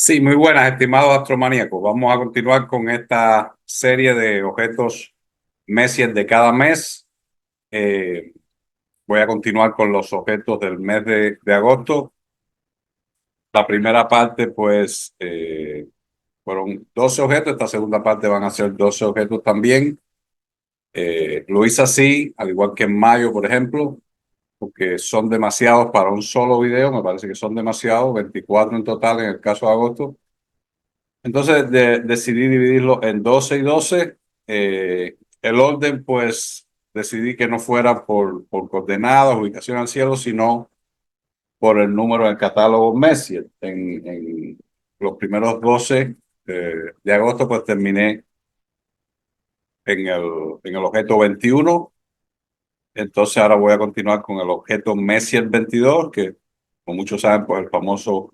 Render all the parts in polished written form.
Sí, muy buenas, estimados astromaníacos. Vamos a continuar con esta serie de objetos Messier de cada mes. Eh, Voy a continuar con los objetos del mes de agosto. La primera parte, pues, fueron 12 objetos. Esta segunda parte van a ser 12 objetos también. Lo hice así, al igual que en mayo, por ejemplo, porque son demasiados para un solo video. Me parece que son demasiados, 24 en total en el caso de agosto. Entonces decidí dividirlo en 12 y 12. El orden, pues, decidí que no fuera por coordenadas, ubicación al cielo, sino por el número del catálogo Messier. En los primeros 12 de agosto, pues terminé en el objeto 21. Entonces ahora voy a continuar con el objeto Messier 22, que como muchos saben, pues el famoso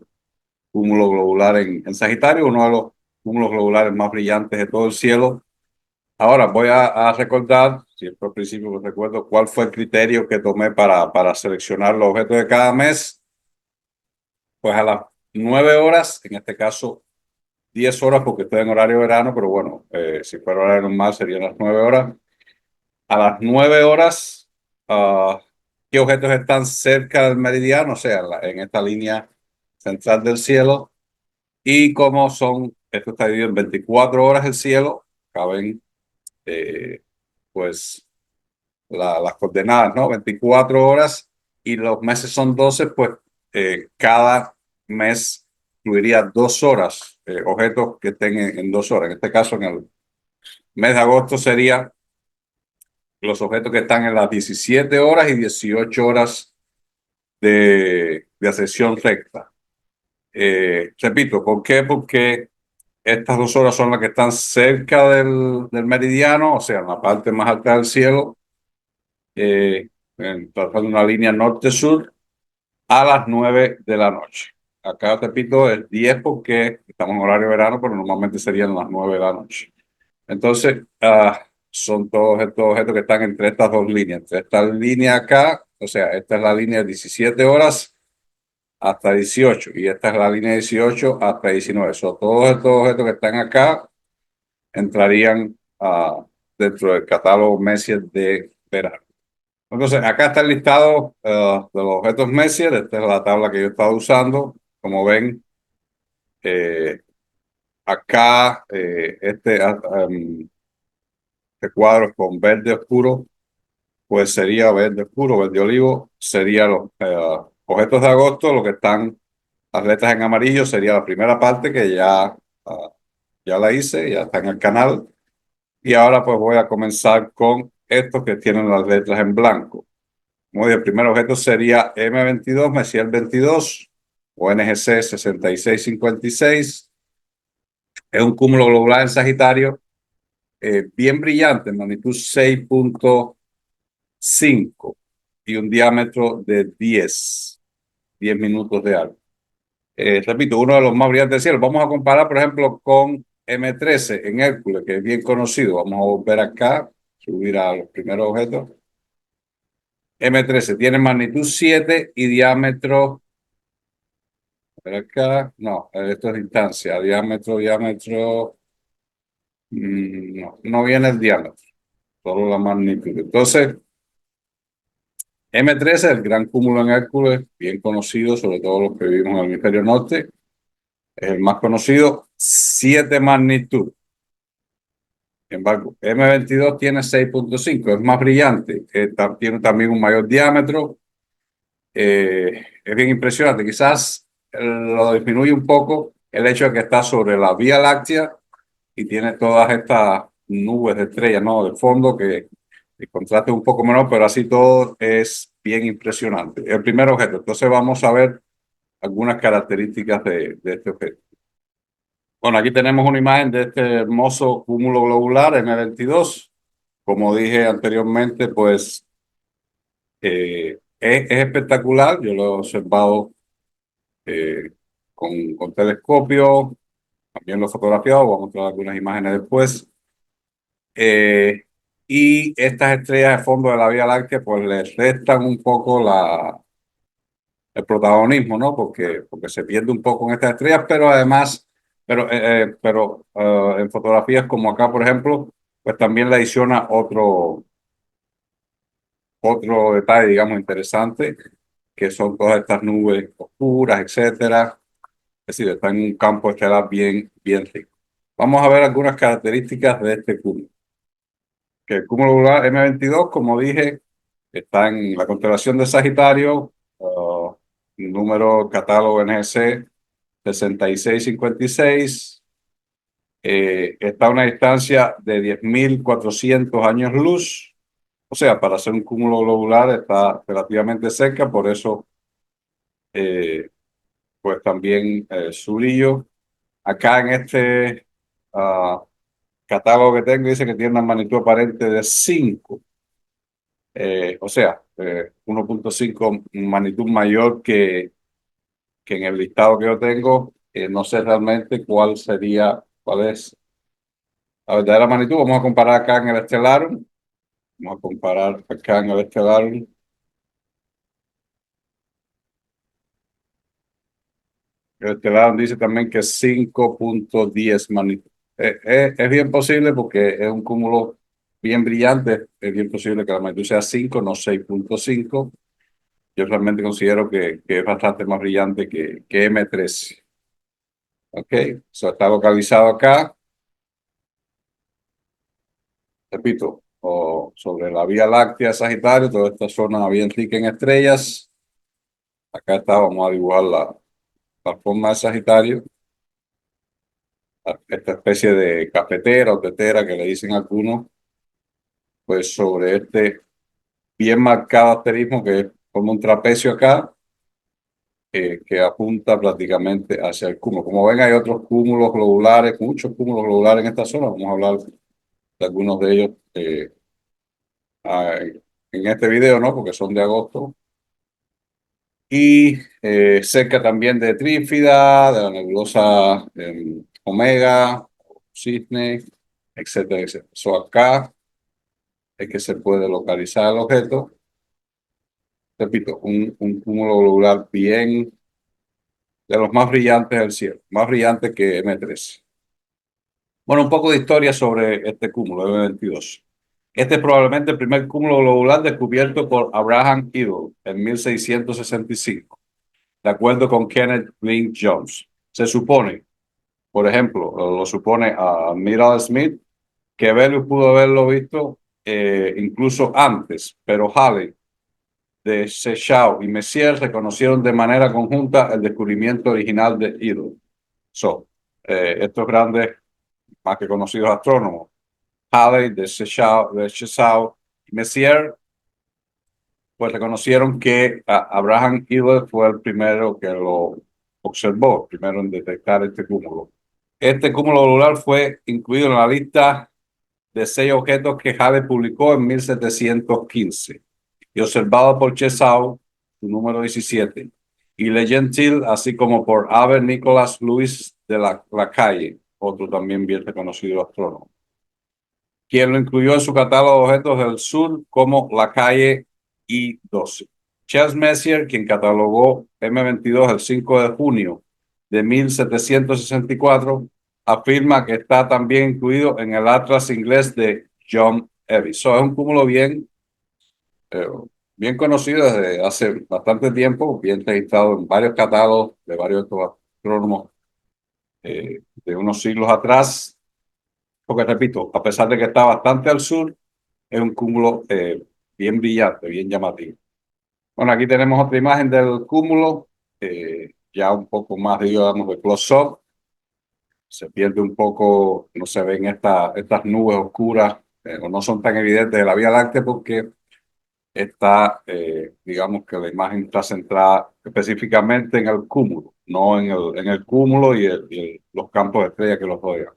cúmulo globular en Sagitario, uno de los cúmulos globulares más brillantes de todo el cielo. Ahora voy a recordar, siempre al principio me recuerdo cuál fue el criterio que tomé para seleccionar los objetos de cada mes. Pues a las 9 horas, en este caso 10 horas porque estoy en horario verano, pero bueno, si fuera horario normal serían las 9 horas. A las 9 horas, ¿qué objetos están cerca del meridiano? O sea, en esta línea central del cielo. Y como esto está dividido en 24 horas el cielo, caben eh, pues las coordenadas, ¿no? 24 horas y los meses son 12, pues cada mes incluiría 2 horas, objetos que estén en 2 horas. En este caso, en el mes de agosto sería los objetos que están en las 17 horas y 18 horas de ascensión recta. Repito, ¿por qué? Porque estas 2 horas son las que están cerca del meridiano, o sea, en la parte más alta del cielo, trazando una línea norte-sur a las 9 de la noche. Acá, repito, es 10 porque estamos en horario de verano, pero normalmente serían las 9 de la noche. Entonces, son todos estos objetos que están entre estas dos líneas. Entre esta línea acá, o sea, esta es la línea de 17 horas hasta 18 y esta es la línea de 18 hasta 19. Todos estos objetos que están acá entrarían dentro del catálogo Messier de verano. Entonces, acá está el listado de los objetos Messier. Esta es la tabla que yo estaba usando. Como ven, eh, acá este cuadro con verde oscuro, pues sería verde oscuro, verde olivo, sería los objetos de agosto, lo que están las letras en amarillo, sería la primera parte que ya la hice, ya está en el canal. Y ahora pues voy a comenzar con estos que tienen las letras en blanco. Muy bien, el primer objeto sería M22, Messier 22, o NGC 6656. Es un cúmulo globular en Sagitario, bien brillante, en magnitud 6.5 y un diámetro de 10 minutos de alto. Repito, uno de los más brillantes del cielo. Vamos a comparar, por ejemplo, con M13 en Hércules, que es bien conocido. Vamos a volver acá, subir a los primeros objetos. M13 tiene magnitud 7 y diámetro, por acá, no, esto es distancia, diámetro, no viene el diámetro, solo la magnitud. Entonces, M13, el gran cúmulo en Hércules, bien conocido, sobre todo los que vivimos en el hemisferio norte, es el más conocido, 7 magnitud. Sin embargo, M22 tiene 6.5, es más brillante, tiene también un mayor diámetro, es bien impresionante. Quizás lo disminuye un poco el hecho de que está sobre la Vía Láctea y tiene todas estas nubes de estrellas, ¿no? De fondo que el contraste es un poco menor, pero así todo es bien impresionante. El primer objeto. Entonces vamos a ver algunas características de este objeto. Bueno, aquí tenemos una imagen de este hermoso cúmulo globular M22. Como dije anteriormente, pues es espectacular. Yo lo he observado eh, con telescopio, también lo he fotografiado. Voy a mostrar algunas imágenes después. Eh, y estas estrellas de fondo de la Vía Láctea, pues les restan un poco el protagonismo, ¿no? Porque se pierde un poco en estas estrellas, pero además, pero en fotografías como acá, por ejemplo, pues también le adiciona otro detalle, digamos, interesante, que son todas estas nubes oscuras, etcétera. Es decir, está en un campo estelar bien rico. Vamos a ver algunas características de este cúmulo. Que el cúmulo globular M22, como dije, está en la constelación de Sagitario, número catálogo NGC 6656. Está a una distancia de 10.400 años luz. O sea, para hacer un cúmulo globular está relativamente cerca, por eso, eh, pues también su brillo. Acá en este catálogo que tengo dice que tiene una magnitud aparente de 5. O sea, 1.5 magnitud mayor que en el listado que yo tengo. No sé realmente cuál es la verdadera magnitud. Vamos a comparar acá en el Stellarium. Vamos a comparar acá en el Stellarium. El Stellarium dice también que es 5.10 magnitud. Es bien posible porque es un cúmulo bien brillante. Es bien posible que la magnitud sea 5, no 6.5. Yo realmente considero que es bastante más brillante que M3. Ok, eso está localizado acá, repito, sobre la Vía Láctea, Sagitario, toda esta zona bien rica en estrellas. Acá está, vamos a dibujar la forma de Sagitario, esta especie de cafetera o tetera que le dicen algunos, pues sobre este bien marcado asterismo que forma un trapecio acá, que apunta prácticamente hacia el cúmulo. Como ven, hay otros cúmulos globulares, muchos cúmulos globulares en esta zona. Vamos a hablar de algunos de ellos en este video, ¿no? Porque son de agosto. Y cerca también de Trífida, de la nebulosa Omega, Cisne, etcétera, etcétera. So acá es que se puede localizar el objeto. Repito, un cúmulo globular bien de los más brillantes del cielo, más brillante que M3. Bueno, un poco de historia sobre este cúmulo M22. Este es probablemente el primer cúmulo globular descubierto por Abraham Edel en 1665, de acuerdo con Kenneth Lynn Jones. Se supone, por ejemplo, lo supone a Miral Smith, que Velius pudo haberlo visto incluso antes, pero Halley, de Sechau y Messier reconocieron de manera conjunta el descubrimiento original de Edel. Estos grandes, más que conocidos astrónomos, Halley, de Sechau y Messier, pues reconocieron que Abraham Edel fue el primero que lo observó, primero en detectar este cúmulo. Este cúmulo globular fue incluido en la lista de 6 objetos que Halley publicó en 1715 y observado por Chesau, su número 17, y Le Gentil, así como por Albert Nicolas Louis de la Calle, otro también bien reconocido astrónomo, quien lo incluyó en su catálogo de objetos del sur como la Calle I-12. Charles Messier, quien catalogó M22 el 5 de junio de 1764, afirma que está también incluido en el Atlas inglés de John Evis. Es un cúmulo eh, bien conocido desde hace bastante tiempo, bien registrado en varios catálogos de varios astrónomos de unos siglos atrás, porque repito, a pesar de que está bastante al sur, es un cúmulo bien brillante, bien llamativo. Bueno, aquí tenemos otra imagen del cúmulo, ya un poco más, digamos, de close-up. Se pierde un poco, no se ven estas nubes oscuras, o no son tan evidentes de la Vía Láctea porque está, digamos que la imagen está centrada específicamente en el cúmulo, no en el cúmulo y los campos de estrellas que los rodean.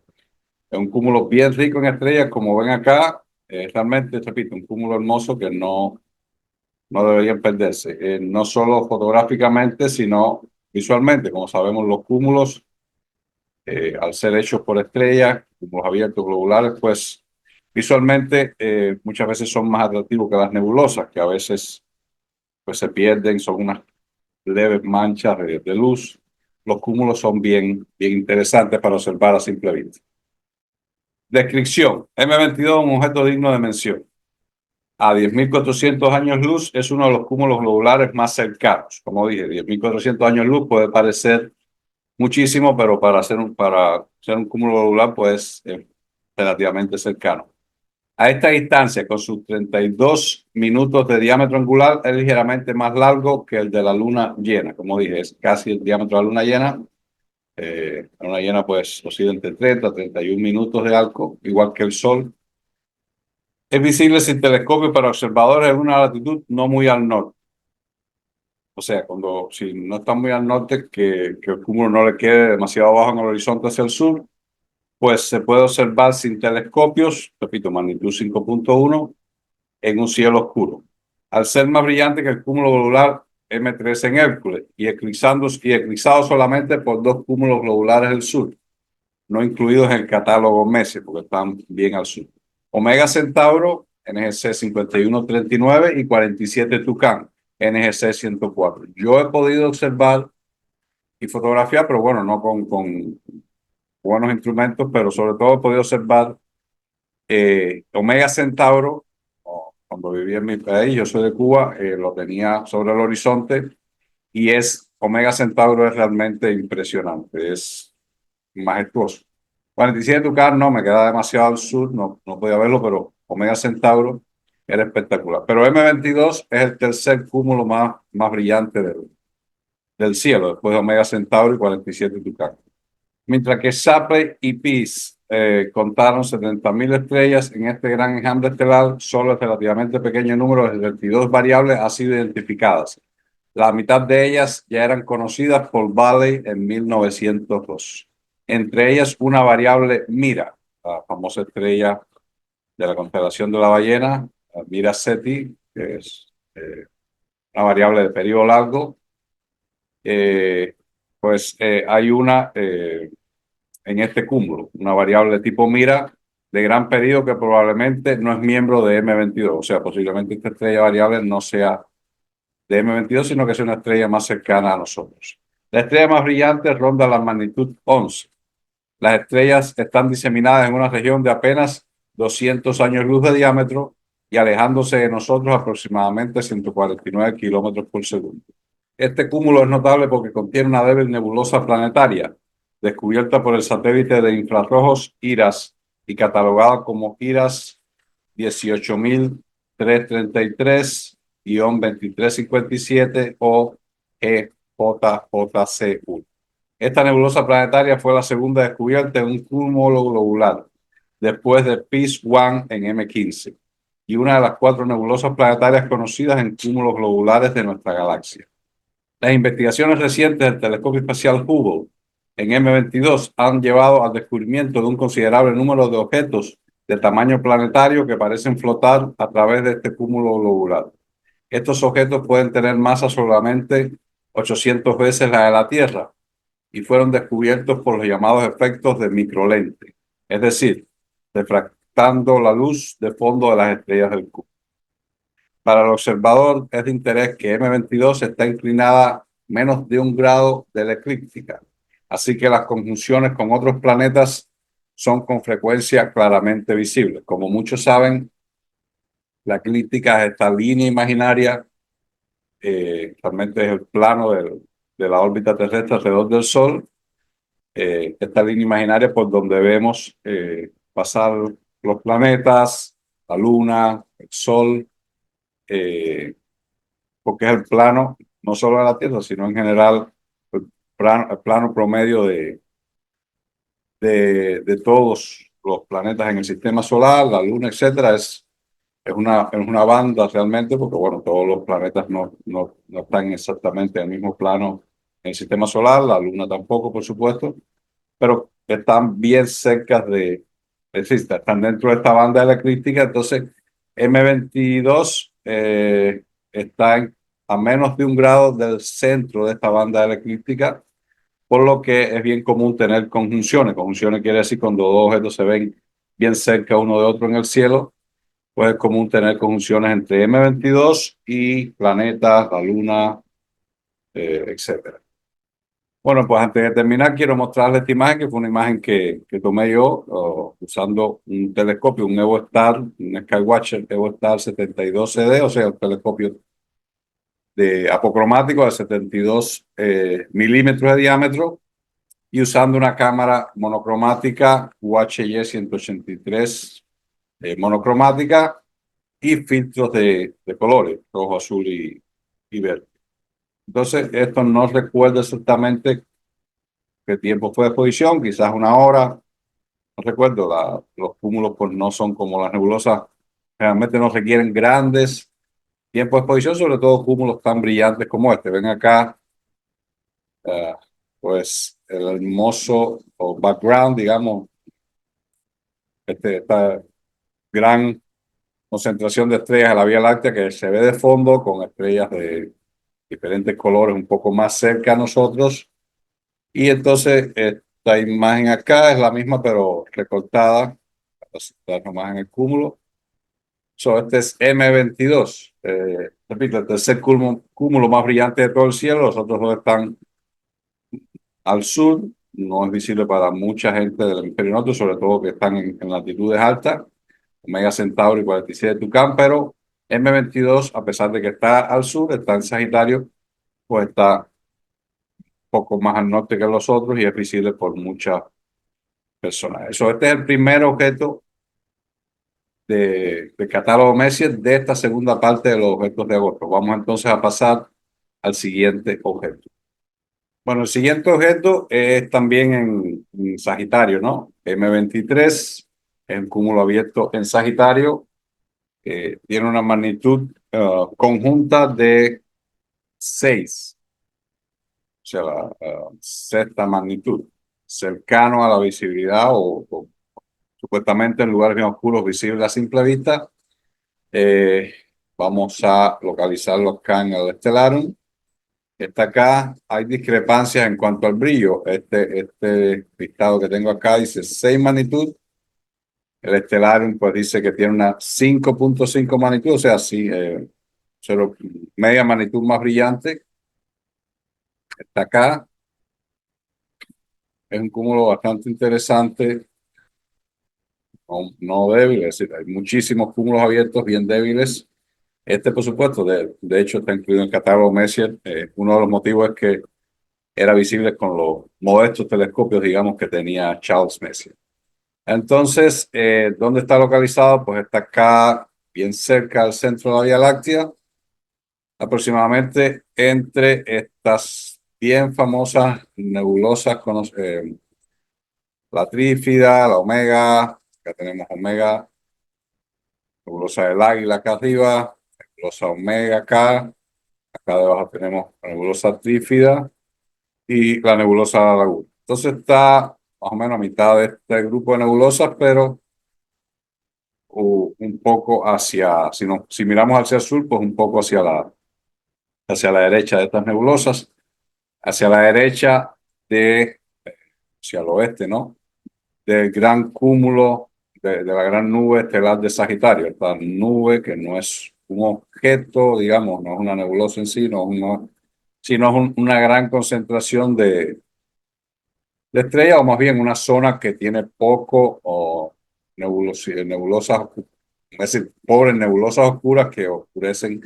Es un cúmulo bien rico en estrellas, como ven acá, realmente, repito, un cúmulo hermoso que no deberían perderse, no solo fotográficamente, sino visualmente. Como sabemos, los cúmulos, al ser hechos por estrellas, cúmulos abiertos globulares, pues visualmente muchas veces son más atractivos que las nebulosas, que a veces pues se pierden, son unas leves manchas de luz. Los cúmulos son bien interesantes para observar a simple vista. Descripción. M22 es un objeto digno de mención. A 10.400 años luz es uno de los cúmulos globulares más cercanos. Como dije, 10.400 años luz puede parecer muchísimo, pero para ser un cúmulo globular, pues es relativamente cercano. A esta distancia, con sus 32 minutos de diámetro angular, es ligeramente más largo que el de la luna llena. Como dije, es casi el diámetro de la luna llena. La luna llena, pues, oscila entre 30 a 31 minutos de arco, igual que el Sol. Es visible sin telescopio para observadores en una latitud no muy al norte. O sea, si no está muy al norte, que el cúmulo no le quede demasiado abajo en el horizonte hacia el sur, pues se puede observar sin telescopios, repito, magnitud 5.1, en un cielo oscuro. Al ser más brillante que el cúmulo globular M3 en Hércules y eclipsado solamente por dos cúmulos globulares del sur, no incluidos en el catálogo Messier, porque están bien al sur. Omega Centauro, NGC 5139 y 47 Tucán, NGC 104. Yo he podido observar y fotografiar, pero bueno, no con buenos instrumentos, pero sobre todo he podido observar Omega Centauro. Cuando viví en mi país, yo soy de Cuba, lo tenía sobre el horizonte y Omega Centauro es realmente impresionante, es majestuoso. 47 Tucán no, me queda demasiado al sur, no podía verlo, pero Omega Centauro era espectacular. Pero M22 es el tercer cúmulo más brillante del cielo, después de Omega Centauro y 47 Tucán. Mientras que Shapley y Pease contaron 70.000 estrellas en este gran enjambre estelar, solo el relativamente pequeño número de 72 variables ha sido identificadas. La mitad de ellas ya eran conocidas por Balley en 1902. Entre ellas una variable Mira, la famosa estrella de la constelación de la ballena, Mira Ceti, que es una variable de periodo largo. Hay una en este cúmulo, una variable tipo Mira de gran periodo que probablemente no es miembro de M22, o sea, posiblemente esta estrella variable no sea de M22, sino que sea una estrella más cercana a nosotros. La estrella más brillante ronda la magnitud 11. Las estrellas están diseminadas en una región de apenas 200 años luz de diámetro y alejándose de nosotros aproximadamente 149 kilómetros por segundo. Este cúmulo es notable porque contiene una débil nebulosa planetaria, descubierta por el satélite de infrarrojos IRAS y catalogada como IRAS 18333-2357 o GJJC1. Esta nebulosa planetaria fue la segunda descubierta en un cúmulo globular, después de Peace One en M15, y una de las 4 nebulosas planetarias conocidas en cúmulos globulares de nuestra galaxia. Las investigaciones recientes del telescopio espacial Hubble en M22 han llevado al descubrimiento de un considerable número de objetos de tamaño planetario que parecen flotar a través de este cúmulo globular. Estos objetos pueden tener masa solamente 800 veces la de la Tierra y fueron descubiertos por los llamados efectos de microlente, es decir, refractando la luz de fondo de las estrellas del cúmulo. Para el observador es de interés que M22 está inclinada menos de 1 grado de la eclíptica, así que las conjunciones con otros planetas son con frecuencia claramente visibles. Como muchos saben, la eclíptica es esta línea imaginaria, realmente es el plano de la órbita terrestre alrededor del Sol, esta línea imaginaria por donde vemos pasar los planetas, la Luna, el Sol, porque es el plano no solo de la Tierra, sino en general el plano promedio de todos los planetas en el sistema solar, la Luna, etcétera. Es una banda realmente, porque bueno, todos los planetas no están exactamente en el mismo plano en el sistema solar, la Luna tampoco, por supuesto, pero están bien cerca están dentro de esta banda de la eclíptica. Entonces, M22 está a menos de 1 grado del centro de esta banda de la eclíptica, por lo que es bien común tener conjunciones. Conjunciones quiere decir cuando dos objetos se ven bien cerca uno de otro en el cielo, pues es común tener conjunciones entre M22 y planetas, la Luna, etcétera. Bueno, pues antes de terminar, quiero mostrarles esta imagen, que fue una imagen que tomé yo usando un telescopio, un EvoStar, un Skywatcher EvoStar 72CD, o sea, un telescopio de apocromático de 72 milímetros de diámetro, y usando una cámara monocromática UHY 183 monocromática y filtros de colores, rojo, azul y verde. Entonces, esto no recuerdo exactamente qué tiempo fue de exposición, quizás una hora, no recuerdo. Los cúmulos pues no son como las nebulosas, realmente no requieren grandes tiempos de exposición, sobre todo cúmulos tan brillantes como este. Ven acá, eh, pues el hermoso o background, digamos, esta gran concentración de estrellas en la Vía Láctea que se ve de fondo con estrellas de diferentes colores un poco más cerca a nosotros. Y entonces esta imagen acá es la misma pero recortada para centrarnos más en el cúmulo. Este es M22. Repito, el tercer cúmulo más brillante de todo el cielo. Los otros dos están al sur. No es visible para mucha gente del hemisferio norte, sobre todo que están en latitudes altas. Omega Centauri y 47 Tucán, pero M22, a pesar de que está al sur, está en Sagitario, pues está un poco más al norte que los otros y es visible por muchas personas. Este es el primer objeto de catálogo Messier de esta segunda parte de los objetos de agosto. Vamos entonces a pasar al siguiente objeto. Bueno, el siguiente objeto es también en Sagitario, ¿no? M23, es un cúmulo abierto en Sagitario. Tiene una magnitud conjunta de 6, o sea, la sexta magnitud, cercano a la visibilidad o supuestamente en lugares bien oscuros visibles a simple vista. Eh, Vamos a localizarlo acá en el Stellarium. Está acá, hay discrepancias en cuanto al brillo. Este listado que tengo acá dice 6 magnitud. El Stellarium pues dice que tiene una 5.5 magnitud, o sea, sí, media magnitud más brillante. Está acá, es un cúmulo bastante interesante, no débil, es decir, hay muchísimos cúmulos abiertos bien débiles. Por supuesto, de hecho está incluido en el catálogo Messier. Uno de los motivos es que era visible con los modestos telescopios, digamos, que tenía Charles Messier. Entonces, ¿dónde está localizado? Pues está acá, bien cerca del centro de la Vía Láctea, aproximadamente entre estas bien famosas nebulosas, la Trífida, la Omega, acá tenemos Omega, nebulosa del Águila acá arriba, nebulosa Omega acá debajo tenemos la nebulosa Trífida y la nebulosa de la Laguna. Entonces está más o menos a mitad de este grupo de nebulosas, pero un poco hacia, si miramos hacia el sur, pues un poco hacia la derecha de estas nebulosas, hacia la derecha hacia el oeste, ¿no? Del gran cúmulo, de la gran nube estelar de Sagitario. Esta nube que no es un objeto, digamos, no es una nebulosa en sí, sino es una gran concentración de estrellas, o más bien una zona que tiene poco nebulosas, es decir, pobres nebulosas oscuras que oscurecen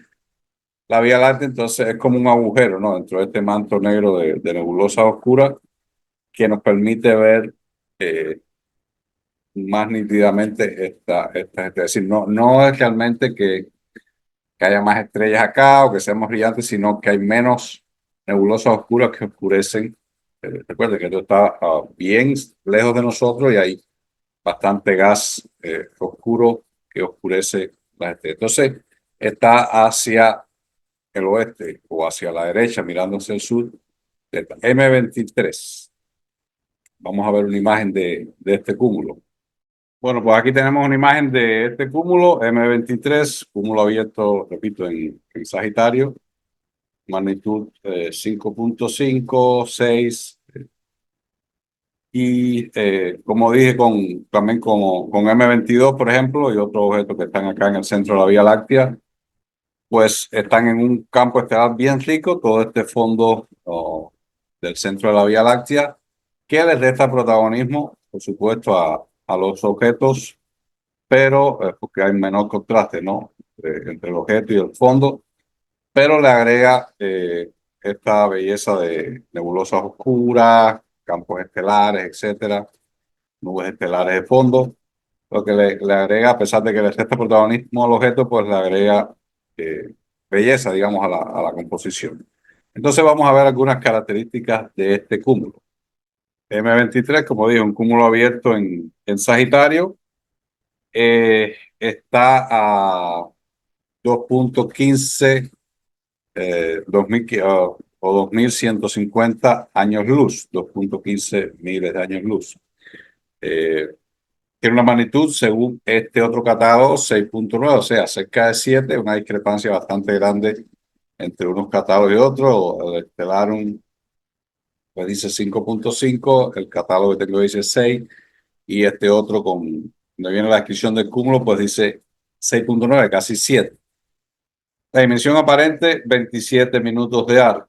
la Vía Láctea. Entonces es como un agujero, ¿no? Dentro de este manto negro de nebulosas oscuras que nos permite ver más nítidamente es decir, no es realmente que haya más estrellas acá o que sean más brillantes, sino que hay menos nebulosas oscuras que oscurecen. Recuerden que esto está bien lejos de nosotros y hay bastante gas oscuro que oscurece las estrellas. Entonces, está hacia el oeste o hacia la derecha, mirando hacia el sur, M23. Vamos a ver una imagen de este cúmulo. Bueno, pues aquí tenemos una imagen de este cúmulo, M23, cúmulo abierto, repito, en Sagitario, magnitud 5.5, 6, y como dije, también con M22, por ejemplo, y otros objetos que están acá en el centro de la Vía Láctea, pues están en un campo estelar bien rico, todo este fondo del centro de la Vía Láctea, que les resta protagonismo, por supuesto, a los objetos, pero porque hay menor contraste, ¿no? Entre el objeto y el fondo, pero le agrega esta belleza de nebulosas oscuras, campos estelares, etcétera, nubes estelares de fondo. Lo que le agrega, a pesar de que le resta protagonismo al objeto, pues le agrega eh, belleza, digamos, a la composición. Entonces vamos a ver algunas características de este cúmulo. M23, como dije, un cúmulo abierto en Sagitario, está a 2.15 o 2150 años luz, 2.15 miles de años luz. Tiene una magnitud, según este otro catálogo, 6.9, o sea, cerca de 7, una discrepancia bastante grande entre unos catálogos y otros. El Stellarium pues dice 5.5, el catálogo que tengo dice 6, y este otro, donde viene la descripción del cúmulo, pues dice 6.9, casi 7. La dimensión aparente, 27 minutos de arco,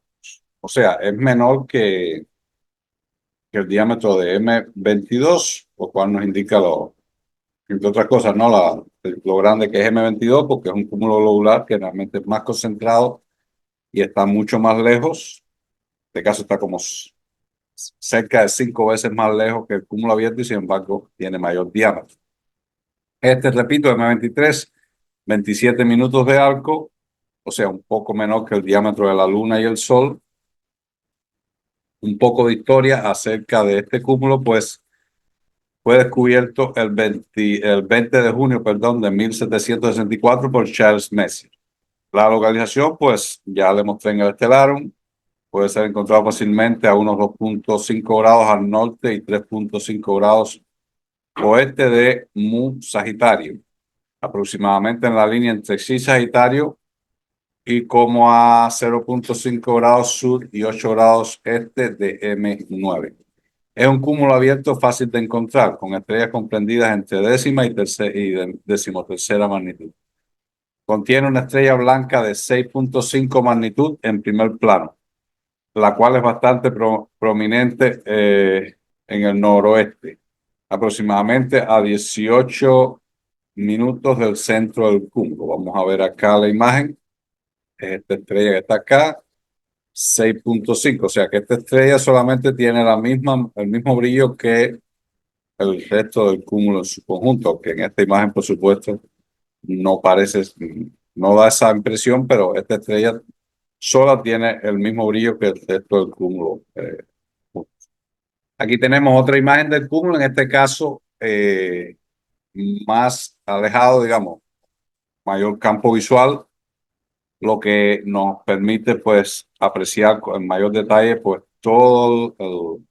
o sea, es menor que el diámetro de M22, lo cual nos indica entre otras cosas, ¿no? Lo grande que es M22, porque es un cúmulo globular que realmente es más concentrado y está mucho más lejos. En este caso está como cerca de 5 veces más lejos que el cúmulo abierto y sin embargo tiene mayor diámetro. Este, repito, M23, 27 minutos de arco, o sea, un poco menor que el diámetro de la Luna y el Sol. Un poco de historia acerca de este cúmulo, pues fue descubierto el 20 de junio, perdón, de 1764 por Charles Messier. La localización, pues ya le mostré en el Stellarium, puede ser encontrado fácilmente a unos 2.5 grados al norte y 3.5 grados oeste de Mu Sagitario, aproximadamente en la línea entre Sí Sagitario y como a 0.5 grados sur y 8 grados este de M9. Es un cúmulo abierto fácil de encontrar, con estrellas comprendidas entre décima y decimotercera magnitud. Contiene una estrella blanca de 6.5 magnitud en primer plano, la cual es bastante prominente en el noroeste, aproximadamente a 18 minutos del centro del cúmulo. Vamos a ver acá la imagen. Esta estrella que está acá, 6.5, o sea que esta estrella solamente tiene el mismo brillo que el resto del cúmulo en su conjunto, que en esta imagen, por supuesto, no parece, no da esa impresión, pero esta estrella sola tiene el mismo brillo que el resto del cúmulo. Aquí tenemos otra imagen del cúmulo, en este caso más alejado, digamos, mayor campo visual, lo que nos permite pues apreciar en mayor detalle pues todo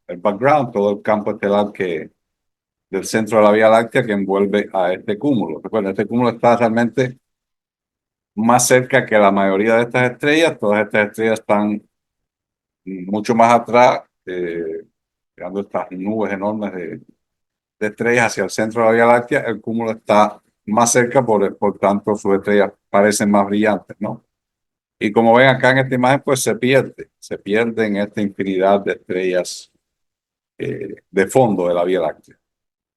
el background, todo el campo estelar del centro de la Vía Láctea que envuelve a este cúmulo. Recuerden, este cúmulo está realmente más cerca que la mayoría de estas estrellas. Todas estas estrellas están mucho más atrás, creando estas nubes enormes de estrellas hacia el centro de la Vía Láctea. El cúmulo está más cerca, por tanto sus estrellas parecen más brillantes, ¿no? Y como ven acá en esta imagen, pues se pierde en esta infinidad de estrellas de fondo de la Vía Láctea.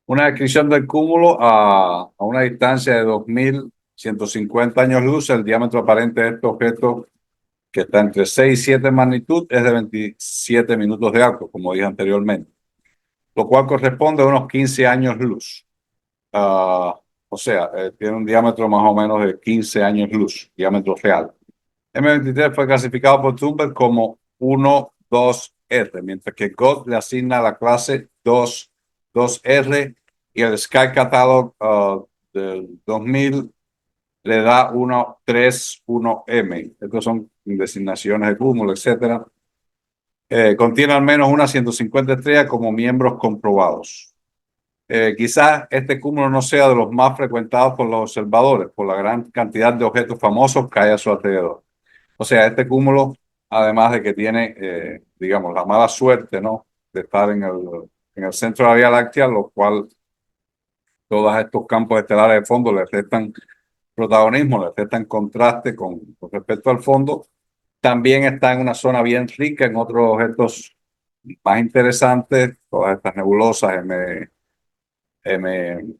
Una descripción del cúmulo a una distancia de 2150 años luz. El diámetro aparente de este objeto, que está entre 6 y 7 en magnitud, es de 27 minutos de arco, como dije anteriormente, lo cual corresponde a unos 15 años luz. O sea, tiene un diámetro más o menos de 15 años luz, diámetro real. M23 fue clasificado por Thunberg como 1-2R, mientras que God le asigna la clase 2-2R y el Sky Catalog del 2000 le da 1-3-1M. Estas son designaciones de cúmulo, etcétera. Contiene al menos unas 150 estrellas como miembros comprobados. Quizás este cúmulo no sea de los más frecuentados por los observadores, por la gran cantidad de objetos famosos que hay a su alrededor. O sea, este cúmulo, además de que tiene, digamos, la mala suerte, ¿no? De estar en el centro de la Vía Láctea, lo cual todos estos campos estelares de fondo le restan protagonismo, le resta en contraste con respecto al fondo. También está en una zona bien rica en otros objetos más interesantes, todas estas nebulosas M20,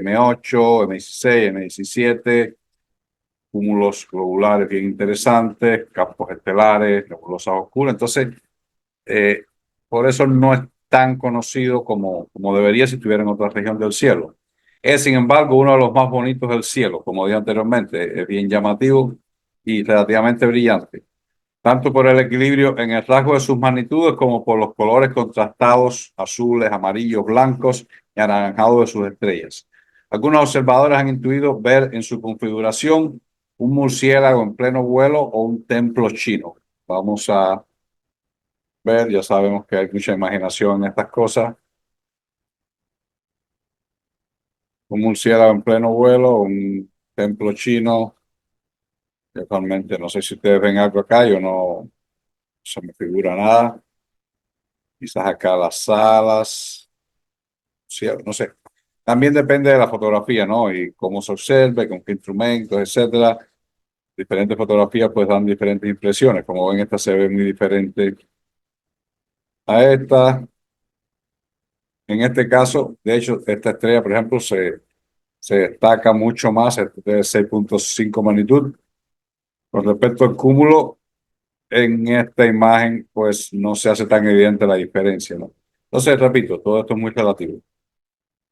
M8, M16, M17, cúmulos globulares bien interesantes, campos estelares, nebulosas oscuras. Entonces, eh, por eso no es tan conocido como debería si estuviera en otra región del cielo. Es, sin embargo, uno de los más bonitos del cielo, como dije anteriormente, es bien llamativo y relativamente brillante, tanto por el equilibrio en el rasgo de sus magnitudes como por los colores contrastados, azules, amarillos, blancos y anaranjados de sus estrellas. Algunos observadores han intuido ver en su configuración un murciélago en pleno vuelo o un templo chino. Vamos a ver, ya sabemos que hay mucha imaginación en estas cosas. Un murciélago en pleno vuelo, un templo chino. Realmente no sé si ustedes ven algo acá, yo no se me figura nada. Quizás acá las alas, sí, no sé. También depende de la fotografía, ¿no? Y cómo se observe, con qué instrumentos, etcétera. Diferentes fotografías pues dan diferentes impresiones. Como ven, esta se ve muy diferente a esta. En este caso, de hecho, esta estrella, por ejemplo, se destaca mucho más, de 6.5 magnitud. Con respecto al cúmulo, en esta imagen, pues no se hace tan evidente la diferencia, ¿no? Entonces, repito, todo esto es muy relativo.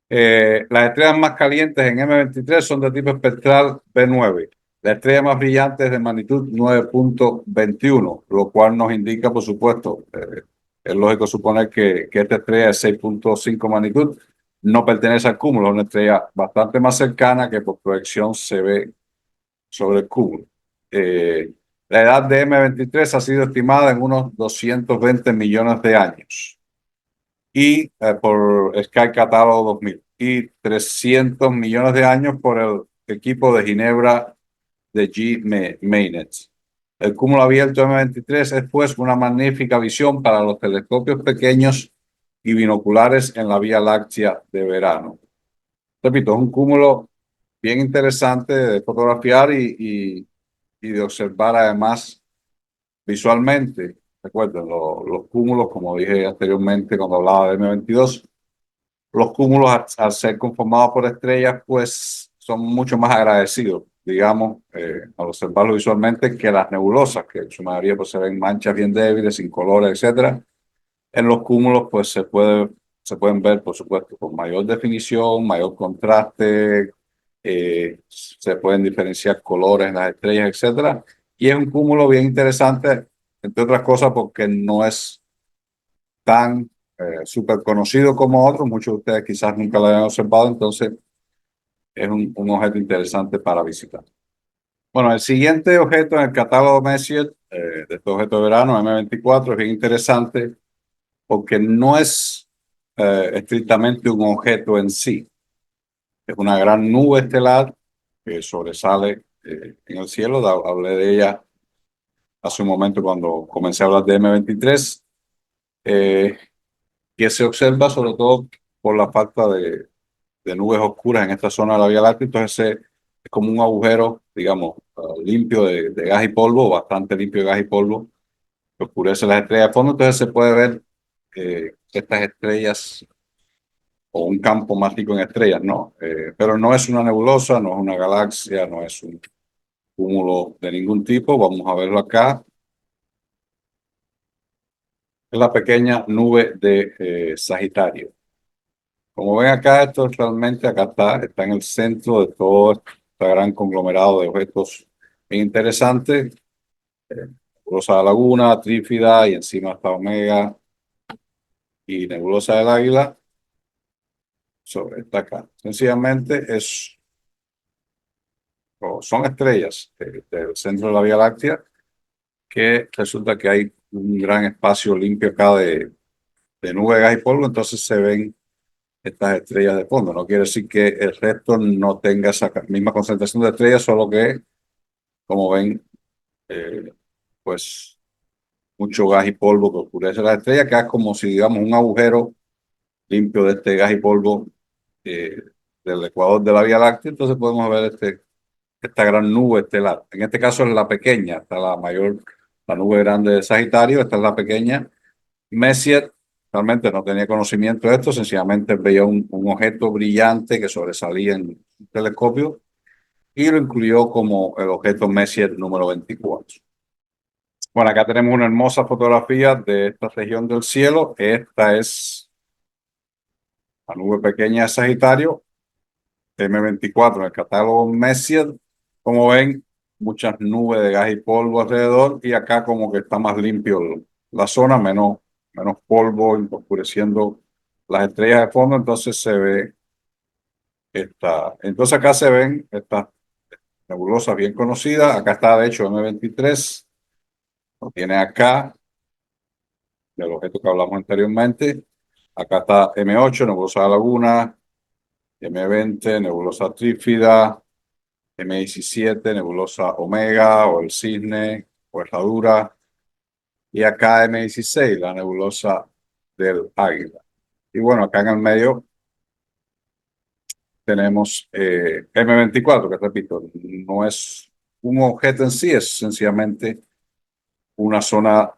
Las estrellas más calientes en M23 son de tipo espectral B9. La estrella más brillante es de magnitud 9.21, lo cual nos indica, por supuesto, es lógico suponer que esta estrella de 6.5 magnitud no pertenece al cúmulo, es una estrella bastante más cercana que por proyección se ve sobre el cúmulo. La edad de M23 ha sido estimada en unos 220 millones de años y por Sky Catálogo 2000 y 300 millones de años por el equipo de Ginebra de Maynard. El cúmulo abierto M23 es pues una magnífica visión para los telescopios pequeños y binoculares en la Vía Láctea de verano. Repito, es un cúmulo bien interesante de fotografiar y de observar además visualmente. Recuerden, los cúmulos, como dije anteriormente cuando hablaba de M22, los cúmulos al ser conformados por estrellas, pues son mucho más agradecidos, digamos, al observarlo visualmente que las nebulosas, que en su mayoría pues, se ven manchas bien débiles, sin colores, etcétera. En los cúmulos, pues se pueden ver, por supuesto, con mayor definición, mayor contraste, se pueden diferenciar colores en las estrellas, etcétera. Y es un cúmulo bien interesante, entre otras cosas, porque no es tan súper conocido como otros. Muchos de ustedes quizás nunca lo hayan observado, entonces es un objeto interesante para visitar. Bueno, el siguiente objeto en el catálogo Messier, de estos objetos de verano, M24, es bien interesante porque no es estrictamente un objeto en sí. Es una gran nube estelar que sobresale en el cielo. Hablé de ella hace un momento cuando comencé a hablar de M23, eh, que se observa sobre todo por la falta de nubes oscuras en esta zona de la Vía Láctea. Entonces es como un agujero, digamos, limpio de gas y polvo, bastante limpio de gas y polvo, que oscurece las estrellas de fondo. Entonces se puede ver estas estrellas o un campo más rico en estrellas, no. Pero no es una nebulosa, no es una galaxia, no es un cúmulo de ningún tipo. Vamos a verlo acá. Es la pequeña nube de Sagitario. Como ven acá, esto realmente acá está en el centro de todo este gran conglomerado de objetos interesantes. Nebulosa de la Laguna, Trífida y encima está Omega y Nebulosa del Águila. Sobre esta acá. Sencillamente son estrellas del centro de la Vía Láctea que resulta que hay un gran espacio limpio acá de nube, gas y polvo, entonces se ven estas estrellas de fondo. No quiere decir que el resto no tenga esa misma concentración de estrellas, solo que, como ven, eh, pues mucho gas y polvo que oscurece las estrellas, que es como si, digamos, un agujero limpio de este gas y polvo del ecuador de la Vía Láctea, entonces podemos ver esta gran nube estelar. En este caso es la pequeña, está la mayor, la nube grande de Sagitario, esta es la pequeña. Messier realmente no tenía conocimiento de esto, sencillamente veía un objeto brillante que sobresalía en un telescopio y lo incluyó como el objeto Messier número 24. Bueno, acá tenemos una hermosa fotografía de esta región del cielo. Esta es la nube pequeña de Sagitario, M24 en el catálogo Messier. Como ven, muchas nubes de gas y polvo alrededor y acá como que está más limpio la zona, menos polvo, oscureciendo las estrellas de fondo, entonces se ve entonces acá se ven estas nebulosas bien conocidas. Acá está de hecho M23, lo tiene acá, del objeto que hablamos anteriormente. Acá está M8, nebulosa de Laguna, M20, nebulosa trífida, M17, nebulosa Omega o el Cisne o Herradura. Y acá M16, la nebulosa del Águila. Y bueno, acá en el medio tenemos M24, que repito, no es un objeto en sí, es sencillamente una zona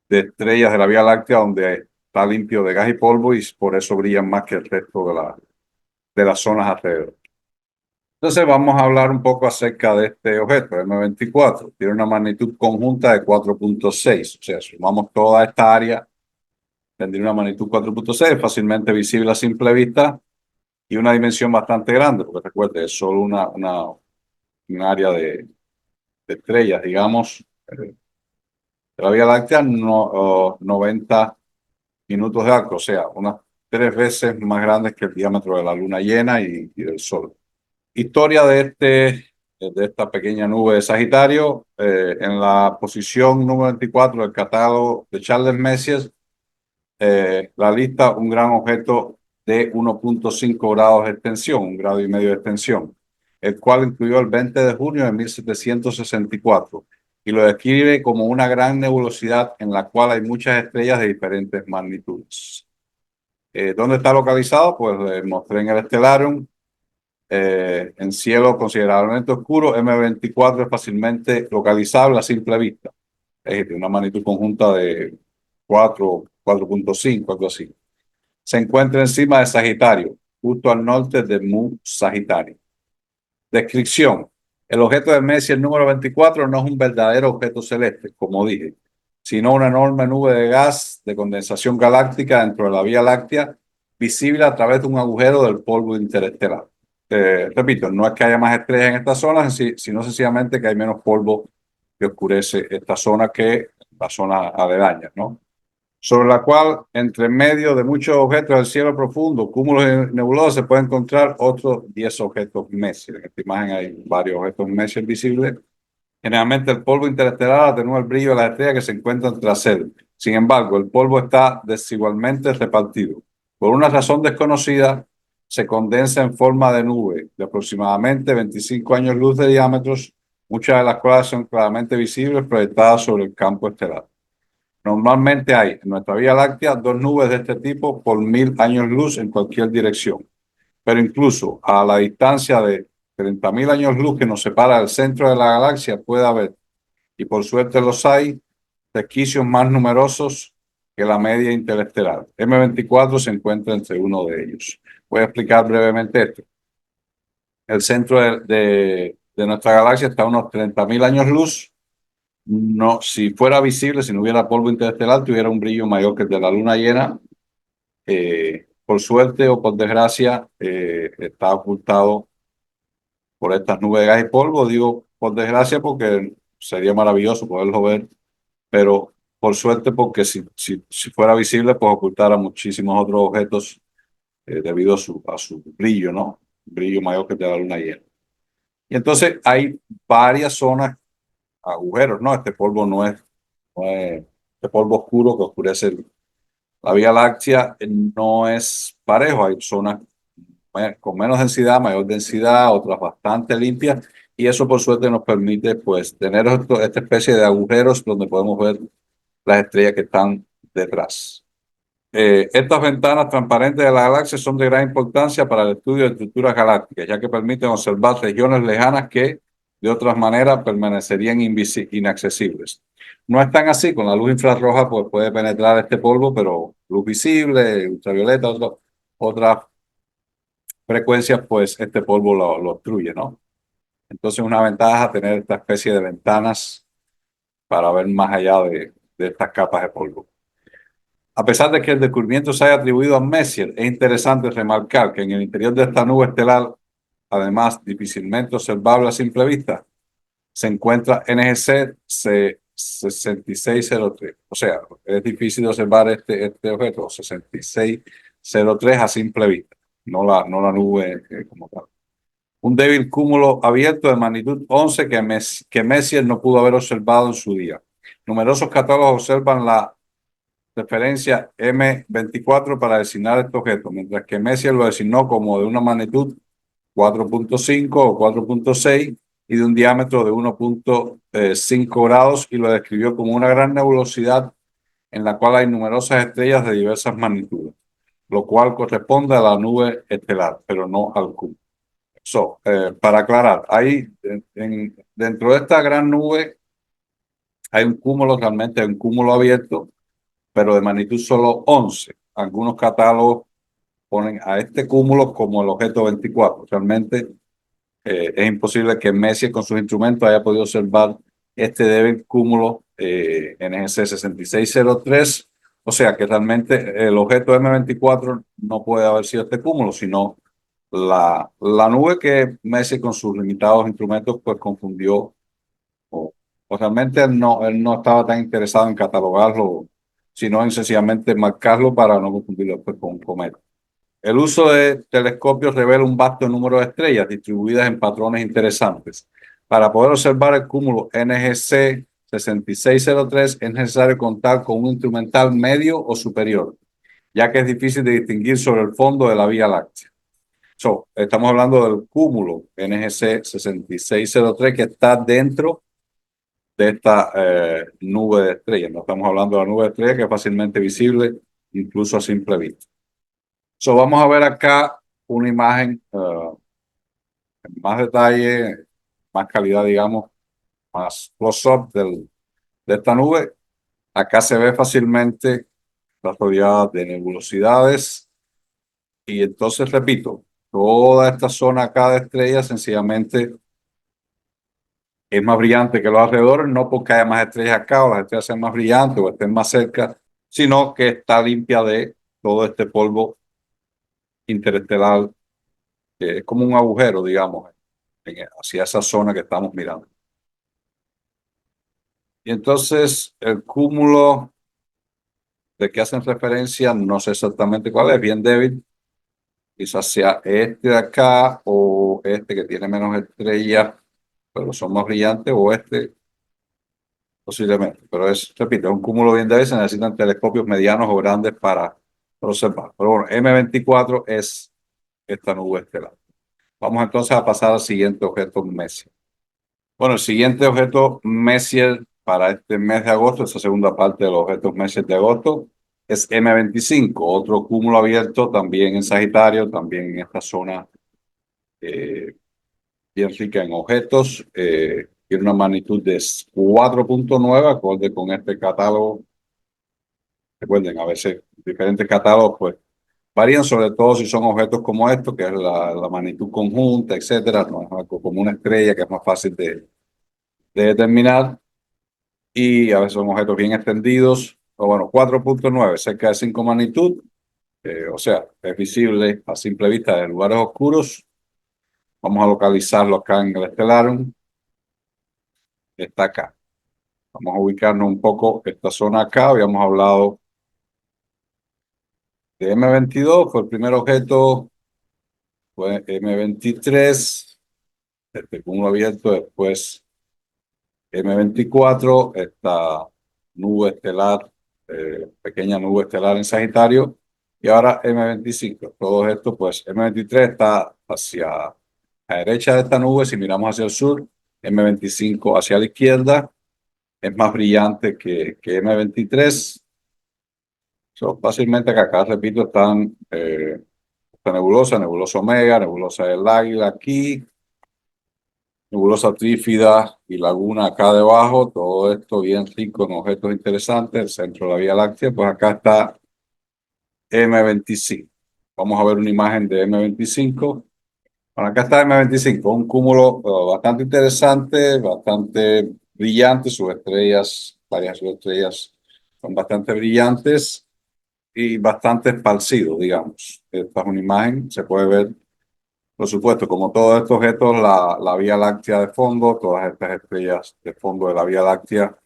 de estrellas de la Vía Láctea donde está limpio de gas y polvo y por eso brillan más que el resto de las zonas alrededor. Entonces vamos a hablar un poco acerca de este objeto, M24. Tiene una magnitud conjunta de 4.6, o sea, sumamos toda esta área, tendría una magnitud 4.6, fácilmente visible a simple vista y una dimensión bastante grande, porque recuerde, es solo un área de estrellas, digamos, de la Vía Láctea, 90 minutos de arco, o sea, unas 3 veces más grandes que el diámetro de la luna llena y del Sol. Historia de esta pequeña nube de Sagitario, en la posición número 24 del catálogo de Charles Messier, la lista un gran objeto de 1.5 grados de extensión, 1,5 grados de extensión, el cual incluyó el 20 de junio de 1764 y lo describe como una gran nebulosidad en la cual hay muchas estrellas de diferentes magnitudes. ¿Dónde está localizado? Pues mostré en el Stellarium, en cielo considerablemente oscuro. M24 es fácilmente localizable a simple vista. Es decir, una magnitud conjunta de 4.5, algo así. Se encuentra encima de Sagitario, justo al norte de Mu Sagitario. Descripción. El objeto de Messier número 24 no es un verdadero objeto celeste, como dije, sino una enorme nube de gas de condensación galáctica dentro de la Vía Láctea, visible a través de un agujero del polvo interestelar. Repito, no es que haya más estrellas en esta zona, sino sencillamente que hay menos polvo que oscurece esta zona que la zona aledaña, ¿no? Sobre la cual, entre medio de muchos objetos del cielo profundo, cúmulos y nebulosas, se pueden encontrar otros 10 objetos Messier. En esta imagen hay varios objetos Messier visibles. Generalmente el polvo interestelar atenúa el brillo de las estrellas que se encuentran tras él. Sin embargo, el polvo está desigualmente repartido. Por una razón desconocida, se condensa en forma de nube de aproximadamente 25 años luz de diámetros, muchas de las cuales son claramente visibles proyectadas sobre el campo estelar. Normalmente hay en nuestra Vía Láctea 2 nubes de este tipo por 1000 años luz en cualquier dirección. Pero incluso a la distancia de 30.000 años luz que nos separa del centro de la galaxia puede haber, y por suerte los hay, resquicios más numerosos que la media interestelar. M24 se encuentra entre uno de ellos. Voy a explicar brevemente esto. El centro de nuestra galaxia está a unos 30.000 años luz. No, si fuera visible, si no hubiera polvo interestelar, tuviera un brillo mayor que el de la luna llena. Por suerte o por desgracia, está ocultado por estas nubes de gas y polvo. Digo por desgracia porque sería maravilloso poderlo ver, pero por suerte porque si fuera visible, pues ocultara muchísimos otros objetos debido a su brillo, ¿no? Brillo mayor que el de la luna llena. Y entonces hay varias zonas, agujeros, ¿no? Este polvo oscuro que oscurece la Vía Láctea no es parejo. Hay zonas con menos densidad, mayor densidad, otras bastante limpias, y eso por suerte nos permite pues tener esta especie de agujeros donde podemos ver las estrellas que están detrás. Estas ventanas transparentes de la galaxia son de gran importancia para el estudio de estructuras galácticas, ya que permiten observar regiones lejanas que de otras maneras permanecerían inaccesibles. No es tan así, con la luz infrarroja pues, puede penetrar este polvo, pero luz visible, ultravioleta, otras frecuencias, pues este polvo lo obstruye, ¿no? Entonces una ventaja tener esta especie de ventanas para ver más allá de estas capas de polvo. A pesar de que el descubrimiento se haya atribuido a Messier, es interesante remarcar que en el interior de esta nube estelar, además difícilmente observable a simple vista, se encuentra NGC 6603. O sea, es difícil observar este objeto 6603 a simple vista, no la nube como tal. Un débil cúmulo abierto de magnitud 11 que Messier no pudo haber observado en su día. Numerosos catálogos observan la referencia M24 para designar este objeto, mientras que Messier lo designó como de una magnitud 4.5 o 4.6 y de un diámetro de 1.5 grados y lo describió como una gran nebulosidad en la cual hay numerosas estrellas de diversas magnitudes, lo cual corresponde a la nube estelar, pero no al cúmulo. Para aclarar, dentro de esta gran nube hay un cúmulo, realmente hay un cúmulo abierto, pero de magnitud solo 11. Algunos catálogos ponen a este cúmulo como el objeto 24. Realmente es imposible que Messier con sus instrumentos haya podido observar este débil cúmulo NGC 6603. O sea que realmente el objeto M24 no puede haber sido este cúmulo, sino la nube que Messier con sus limitados instrumentos pues confundió o realmente él no estaba tan interesado en catalogarlo, sino en sencillamente marcarlo para no confundirlo pues, con un cometa. El uso de telescopios revela un vasto número de estrellas distribuidas en patrones interesantes. Para poder observar el cúmulo NGC 6603 es necesario contar con un instrumental medio o superior, ya que es difícil de distinguir sobre el fondo de la Vía Láctea. Estamos hablando del cúmulo NGC 6603 que está dentro de esta nube de estrellas. No estamos hablando de la nube de estrellas que es fácilmente visible incluso a simple vista. Vamos a ver acá una imagen en más detalle, más calidad, digamos, más close-up de esta nube. Acá se ve fácilmente, está rodeada de nebulosidades y entonces, repito, toda esta zona acá de estrellas sencillamente es más brillante que los alrededores, no porque haya más estrellas acá o las estrellas sean más brillantes o estén más cerca, sino que está limpia de todo este polvo interestelar, que es como un agujero, digamos, hacia esa zona que estamos mirando. Y entonces el cúmulo de que hacen referencia, no sé exactamente cuál es, bien débil, quizás sea este de acá o este que tiene menos estrellas, pero son más brillantes, o este posiblemente. Pero repito, es un cúmulo bien débil, se necesitan telescopios medianos o grandes para observar. Pero bueno, M24 es esta nube estelar. Vamos entonces a pasar al siguiente objeto Messier. Bueno, el siguiente objeto Messier para este mes de agosto, esa segunda parte de los objetos Messier de agosto, es M25, otro cúmulo abierto también en Sagitario, también en esta zona bien rica en objetos. Tiene una magnitud de 4.9, acorde con este catálogo. Recuerden, a veces diferentes catálogos pues varían, sobre todo si son objetos como estos, que es la magnitud conjunta, etcétera. No es algo como una estrella que es más fácil de determinar. Y a veces son objetos bien extendidos. O bueno, 4.9, cerca de 5 magnitud. O sea, es visible a simple vista de lugares oscuros. Vamos a localizarlo acá en el Stellarium. Está acá. Vamos a ubicarnos un poco esta zona acá. Habíamos hablado de M22, fue el primer objeto. Fue M23, este cúmulo abierto. Después M24, esta nube estelar, pequeña nube estelar en Sagitario, y ahora M25. Todo esto, pues M23 está hacia la derecha de esta nube, si miramos hacia el sur, M25 hacia la izquierda, es más brillante que M23, Fácilmente que acá, repito, están esta nebulosa, nebulosa Omega, nebulosa del Águila aquí, nebulosa trífida y laguna acá debajo, todo esto bien rico en objetos interesantes, el centro de la Vía Láctea, pues acá está M25. Vamos a ver una imagen de M25. Bueno, acá está M25, un cúmulo bastante interesante, bastante brillante, sus estrellas, varias estrellas son bastante brillantes y bastante esparcido, digamos. Esta es una imagen, se puede ver, por supuesto, como todos estos objetos, la Vía Láctea de fondo, todas estas estrellas de fondo de la Vía Láctea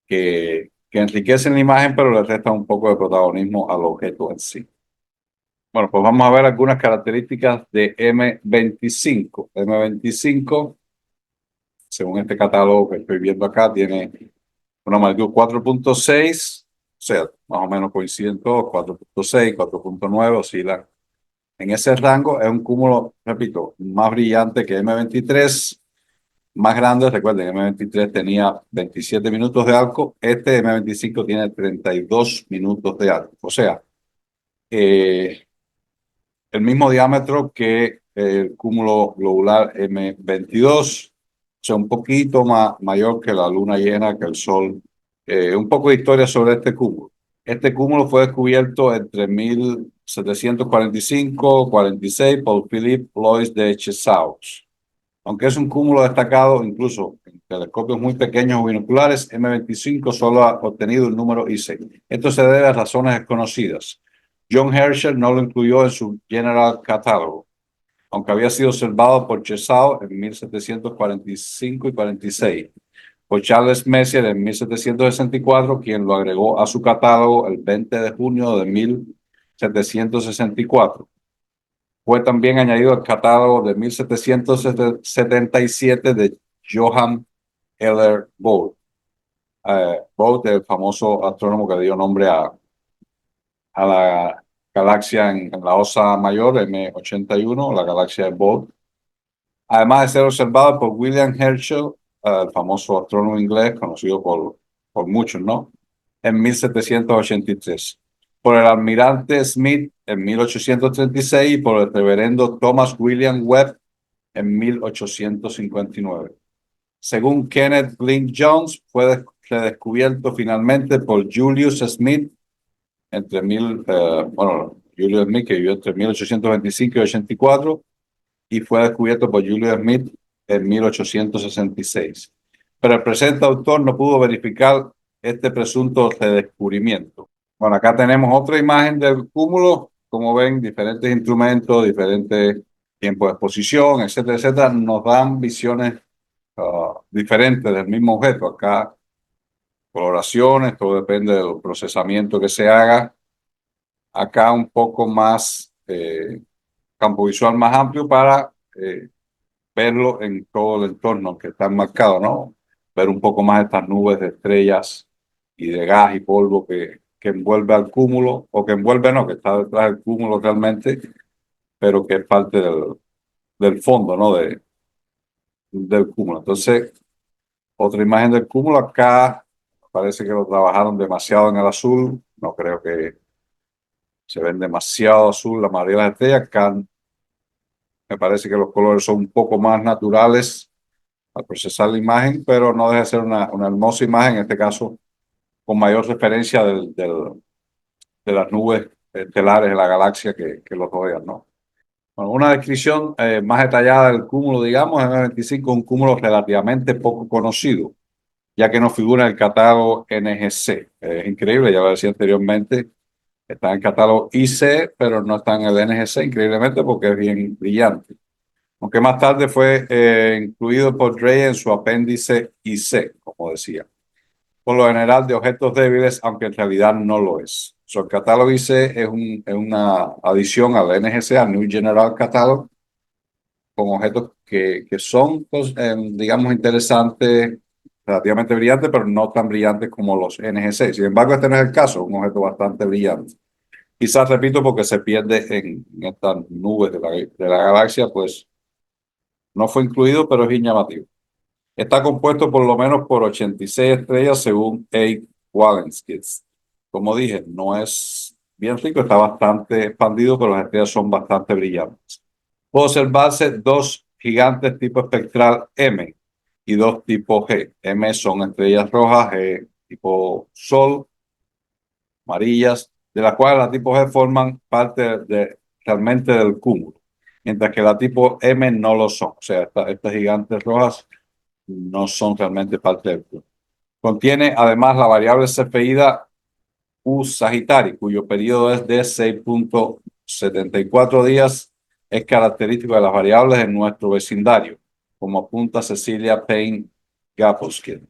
que enriquecen la imagen, pero le restan un poco de protagonismo al objeto en sí. Bueno, pues vamos a ver algunas características de M25. M25, según este catálogo que estoy viendo acá, tiene una magnitud 4.6, o sea, más o menos coinciden todos, 4.6, 4.9, oscilan en ese rango. Es un cúmulo, repito, más brillante que M23, más grande. Recuerden, M23 tenía 27 minutos de arco, este M25 tiene 32 minutos de arco, o sea, eh, el mismo diámetro que el cúmulo globular M22, o sea, un poquito más mayor que la luna llena, que el Sol. Un poco de historia sobre este cúmulo. Este cúmulo fue descubierto entre 1745 y 46 por Philippe Lois de Chassault. Aunque es un cúmulo destacado, incluso en telescopios muy pequeños o binoculares, M25 solo ha obtenido un número I6. Esto se debe a razones desconocidas. John Herschel no lo incluyó en su General Catalogue, aunque había sido observado por Chesao en 1745 y 46, por Charles Messier en 1764, quien lo agregó a su catálogo el 20 de junio de 1764. Fue también añadido al catálogo de 1777 de Johann Eller Bolt. Bolt, el famoso astrónomo que dio nombre a la galaxia en la Osa Mayor, M81, la galaxia de Bolt. Además de ser observado por William Herschel, el famoso astrónomo inglés, conocido por muchos, ¿no? En 1783. Por el almirante Smith en 1836 y por el reverendo Thomas William Webb en 1859. Según Kenneth Glynn Jones, fue redescubierto finalmente por Julius Smith Julius Smith, que vivió entre 1825 y 84, y fue descubierto por Julius Smith en 1866. Pero el presente autor no pudo verificar este presunto redescubrimiento. Bueno, acá tenemos otra imagen del cúmulo. Como ven, diferentes instrumentos, diferentes tiempos de exposición, etcétera, etcétera, nos dan visiones diferentes del mismo objeto. Acá, coloraciones, todo depende del procesamiento que se haga. Acá un poco más, campo visual más amplio para verlo en todo el entorno que está marcado, ¿no? Ver un poco más estas nubes de estrellas y de gas y polvo que envuelve al cúmulo, o que envuelve, no, que está detrás del cúmulo realmente, pero que es parte del fondo, ¿no? Del cúmulo. Entonces, otra imagen del cúmulo acá, parece que lo trabajaron demasiado en el azul, no creo que se ven demasiado azul la mayoría de las estrellas. Acá me parece que los colores son un poco más naturales al procesar la imagen, pero no deja de ser una hermosa imagen, en este caso con mayor referencia de las nubes estelares de la galaxia que los rodean, ¿no? Bueno, una descripción más detallada del cúmulo, digamos, M25, un cúmulo relativamente poco conocido, ya que no figura en el catálogo NGC. Es increíble, ya lo decía anteriormente, está en el catálogo IC, pero no está en el NGC, increíblemente porque es bien brillante. Aunque más tarde fue incluido por Drake en su apéndice IC, como decía. Por lo general de objetos débiles, aunque en realidad no lo es. El catálogo IC es una adición al NGC, al New General Catalog, con objetos que son, pues, digamos, interesantes, relativamente brillantes, pero no tan brillantes como los NGC. Sin embargo, este no es el caso, un objeto bastante brillante. Quizás, repito, porque se pierde en estas nubes de la galaxia, pues no fue incluido, pero es bien llamativo. Está compuesto por lo menos por 86 estrellas según A. Wallenskis, como dije, no es bien rico, está bastante expandido, pero las estrellas son bastante brillantes. Puede observarse dos gigantes tipo espectral M y dos tipo G. M son estrellas rojas, G tipo Sol, amarillas, de las cuales la tipo G forman parte realmente del cúmulo, mientras que la tipo M no lo son. O sea, estas gigantes rojas no son realmente parte del cúmulo. Contiene además la variable cefeida U Sagittarii, cuyo periodo es de 6.74 días, es característico de las variables en nuestro vecindario, como apunta Cecilia Payne Gaposchkin.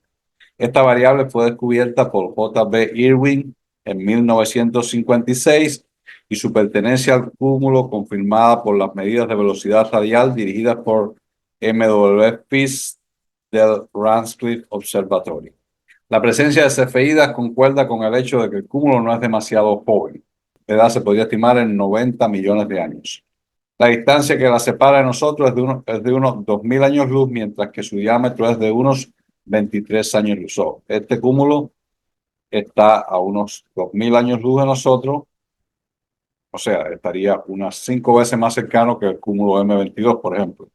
Esta variable fue descubierta por J.B. Irwin en 1956 y su pertenencia al cúmulo confirmada por las medidas de velocidad radial dirigidas por M.W. Fish del Radcliffe Observatory. La presencia de cefeidas concuerda con el hecho de que el cúmulo no es demasiado joven. La edad se podría estimar en 90 millones de años. La distancia que la separa de nosotros es de unos 2.000 años luz, mientras que su diámetro es de unos 23 años luz. Este cúmulo está a unos 2.000 años luz de nosotros, o sea, estaría unas 5 veces más cercano que el cúmulo M22, por ejemplo,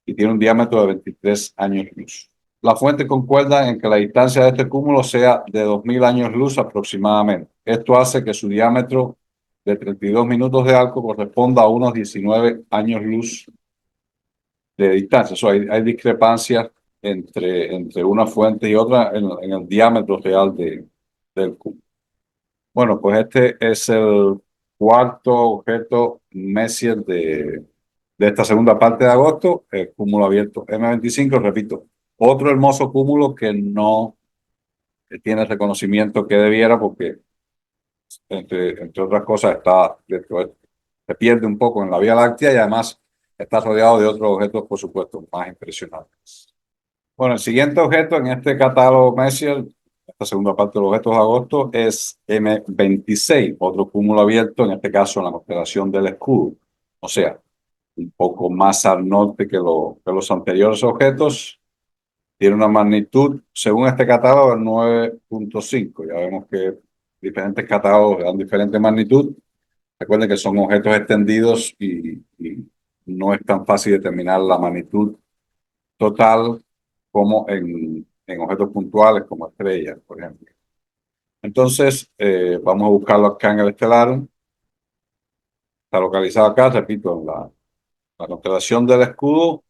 y tiene un diámetro de 23 años luz. La fuente concuerda en que la distancia de este cúmulo sea de 2.000 años luz aproximadamente. Esto hace que su diámetro de 32 minutos de arco corresponda a unos 19 años luz de distancia. Hay discrepancias entre una fuente y otra en el diámetro real del cúmulo. Bueno, pues este es el cuarto objeto Messier de esta segunda parte de agosto, el cúmulo abierto M25, repito, otro hermoso cúmulo que no tiene el reconocimiento que debiera porque, entre otras cosas, se pierde un poco en la Vía Láctea y además está rodeado de otros objetos, por supuesto, más impresionantes. Bueno, el siguiente objeto en este catálogo Messier, esta segunda parte de los objetos de agosto, es M26, otro cúmulo abierto, en este caso en la constelación del Escudo. O sea, un poco más al norte que los anteriores objetos. Tiene una magnitud, según este catálogo, de 9.5. Ya vemos que diferentes catálogos dan diferente magnitud. Recuerden que son objetos extendidos y no es tan fácil determinar la magnitud total como en objetos puntuales como estrellas, por ejemplo. Entonces, vamos a buscarlo acá en el Estellarum. Está localizado acá, repito, en la constelación del Escudo,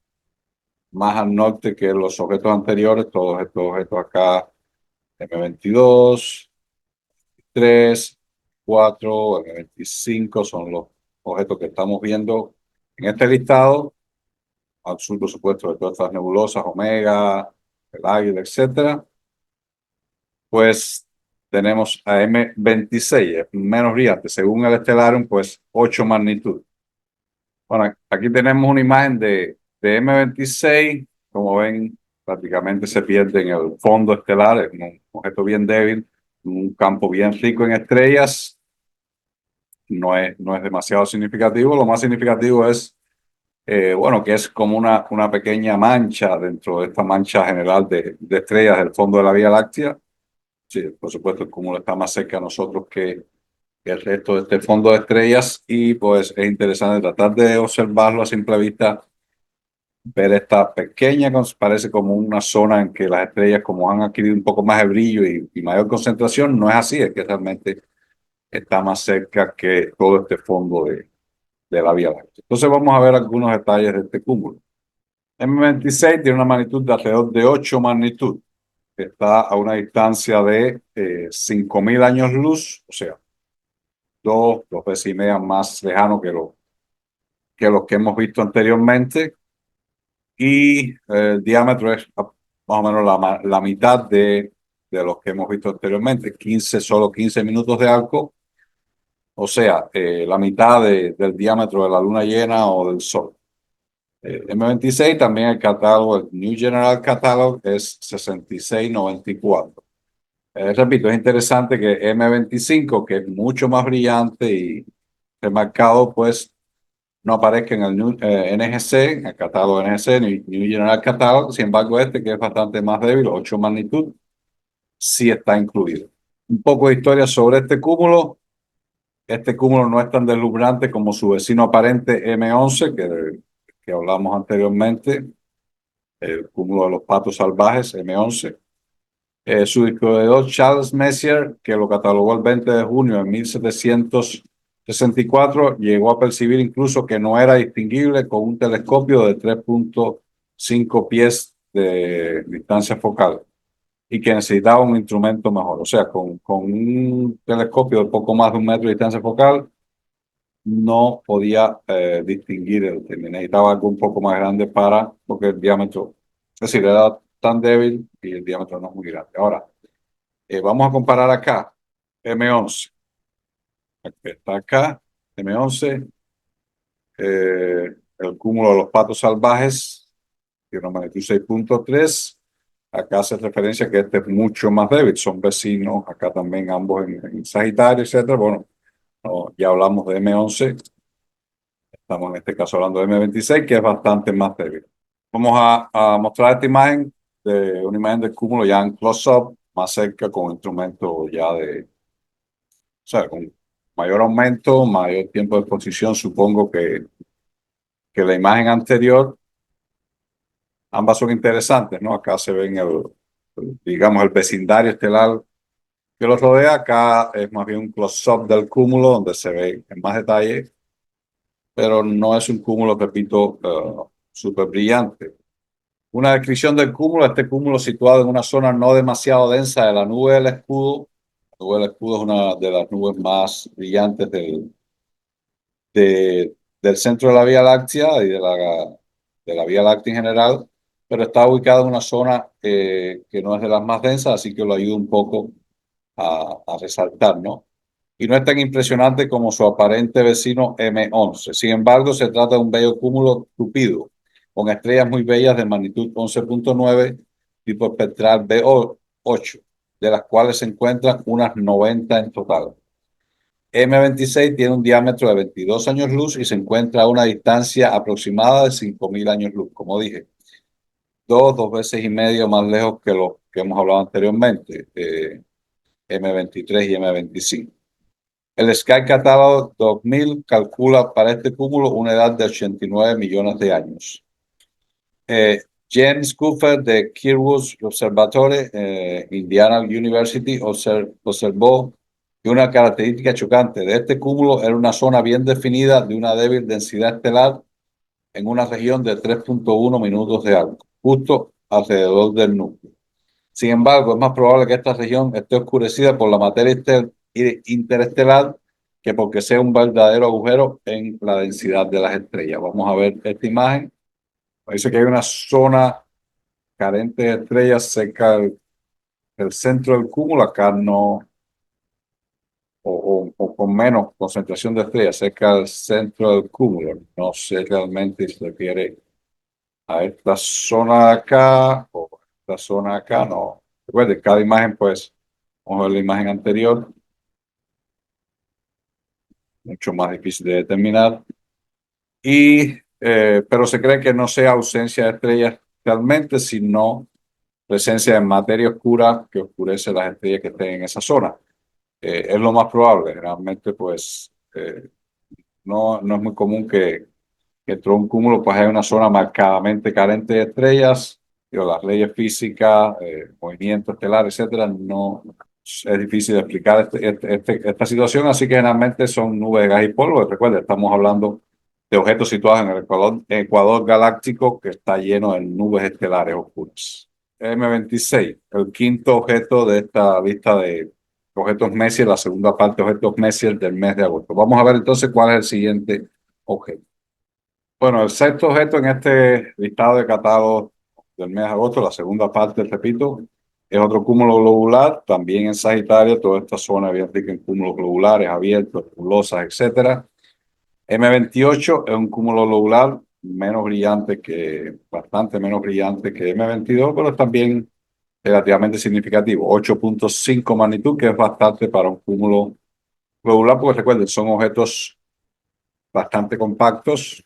más al norte que los objetos anteriores, todos estos objetos acá, M22, 3, 4, M25 son los objetos que estamos viendo en este listado, al sur, por supuesto, de todas estas nebulosas, Omega, el Águila, etcétera. Pues tenemos a M26, es menos brillante, según el Stellarium, pues 8 magnitud. Bueno, aquí tenemos una imagen de M26, como ven, prácticamente se pierde en el fondo estelar, es un objeto bien débil, un campo bien rico en estrellas, no es demasiado significativo, lo más significativo es, bueno, que es como una pequeña mancha dentro de esta mancha general de estrellas del fondo de la Vía Láctea. Sí, por supuesto, el cúmulo está más cerca a nosotros que el resto de este fondo de estrellas y pues es interesante tratar de observarlo a simple vista, ver esta pequeña, parece como una zona en que las estrellas como han adquirido un poco más de brillo y mayor concentración, no es así, es que realmente está más cerca que todo este fondo de la Vía Láctea. Entonces vamos a ver algunos detalles de este cúmulo. M26 tiene una magnitud de alrededor de 8 magnitud, que está a una distancia de 5.000 años luz, o sea, dos veces y media más lejano que los que hemos visto anteriormente. Y el diámetro es más o menos la mitad de los que hemos visto anteriormente, solo 15 minutos de arco, o sea, la mitad del diámetro de la luna llena o del sol. M26 también el catálogo, el New General Catalog es 6694. Repito, es interesante que M25, que es mucho más brillante y remarcado, pues no aparezca en el NGC, en el catálogo NGC, New General Catalog. Sin embargo, este, que es bastante más débil, 8 magnitud, sí está incluido. Un poco de historia sobre este cúmulo. Este cúmulo no es tan deslumbrante como su vecino aparente M11, que hablamos anteriormente, el cúmulo de los patos salvajes, M11. Su descubridor Charles Messier, que lo catalogó el 20 de junio de 1764, llegó a percibir incluso que no era distinguible con un telescopio de 3,5 pies de distancia focal y que necesitaba un instrumento mejor. O sea, con un telescopio de poco más de 1 metro de distancia focal, no podía distinguir necesitaba algo un poco más grande porque el diámetro, es decir, era tan débil y el diámetro no es muy grande. Ahora, vamos a comparar acá, M11, que está acá, M11, el cúmulo de los patos salvajes, tiene una magnitud 6,3. Acá hace referencia que este es mucho más débil, son vecinos, acá también ambos en Sagitario, etcétera. Bueno, no, ya hablamos de M11, estamos en este caso hablando de M26, que es bastante más débil. Vamos a mostrar esta imagen, una imagen del cúmulo ya en close-up, más cerca con un instrumento ya o sea, con mayor aumento, mayor tiempo de exposición, supongo que la imagen anterior. Ambas son interesantes, ¿no? Acá se ven digamos, el vecindario estelar que lo rodea. Acá es más bien un close-up del cúmulo donde se ve en más detalle, pero no es un cúmulo, repito, súper brillante. Una descripción del cúmulo: este cúmulo situado en una zona no demasiado densa de la nube del escudo. La nube del escudo es una de las nubes más brillantes del centro de la Vía Láctea y de la Vía Láctea en general, pero está ubicado en una zona que no es de las más densas, así que lo ayuda un poco a resaltar, ¿no? Y no es tan impresionante como su aparente vecino M11. Sin embargo, se trata de un bello cúmulo tupido, con estrellas muy bellas de magnitud 11,9, tipo espectral B8, de las cuales se encuentran unas 90 en total. M26 tiene un diámetro de 22 años luz y se encuentra a una distancia aproximada de 5.000 años luz, como dije, dos veces y medio más lejos que los que hemos hablado anteriormente, M23 y M25. El Sky Catalog 2000 calcula para este cúmulo una edad de 89 millones de años. James Cooper de Kirkwood Observatory, Indiana University, observó que una característica chocante de este cúmulo era una zona bien definida de una débil densidad estelar en una región de 3,1 minutos de arco, justo alrededor del núcleo. Sin embargo, es más probable que esta región esté oscurecida por la materia interestelar que porque sea un verdadero agujero en la densidad de las estrellas. Vamos a ver esta imagen. Dice que hay una zona carente de estrellas cerca del centro del cúmulo. Acá no, o con menos concentración de estrellas cerca del centro del cúmulo. No sé realmente si se refiere a esta zona de acá o esta zona de acá. No. Recuerde, cada imagen, pues, vamos a ver la imagen anterior, mucho más difícil de determinar. Pero se cree que no sea ausencia de estrellas realmente, sino presencia de materia oscura que oscurece las estrellas que estén en esa zona. Es lo más probable. Realmente, pues, no es muy común que dentro de un cúmulo pues haya una zona marcadamente carente de estrellas. Pero las leyes físicas, movimiento estelar, etcétera, no es difícil de explicar esta situación. Así que generalmente son nubes de gas y polvo. Recuerden, estamos hablando de objetos situados en el ecuador galáctico que está lleno de nubes estelares oscuras. M26, el quinto objeto de esta lista de objetos Messier, la segunda parte de objetos Messier del mes de agosto. Vamos a ver entonces cuál es el siguiente objeto. Bueno, el sexto objeto en este listado de catálogo del mes de agosto, la segunda parte, repito, es otro cúmulo globular, también en Sagitario. Toda esta zona bien rica en cúmulos globulares, abiertos, nebulosas, etcétera. M28 es un cúmulo globular bastante menos brillante que M22, pero también relativamente significativo. 8,5 magnitud, que es bastante para un cúmulo globular, porque recuerden, son objetos bastante compactos.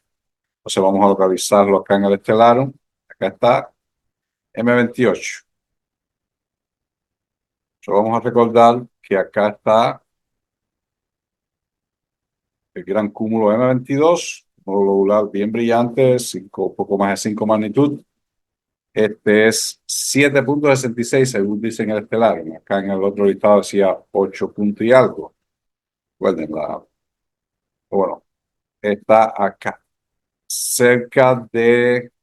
Entonces vamos a localizarlo acá en el estelaro. Acá está M28. Vamos a recordar que acá está el gran cúmulo M22, cúmulo globular bien brillante, poco más de 5 magnitud. Este es 7.66 según dicen el estelar. Acá en el otro listado decía 8 puntos y algo. Recuerden, bueno, está acá, cerca de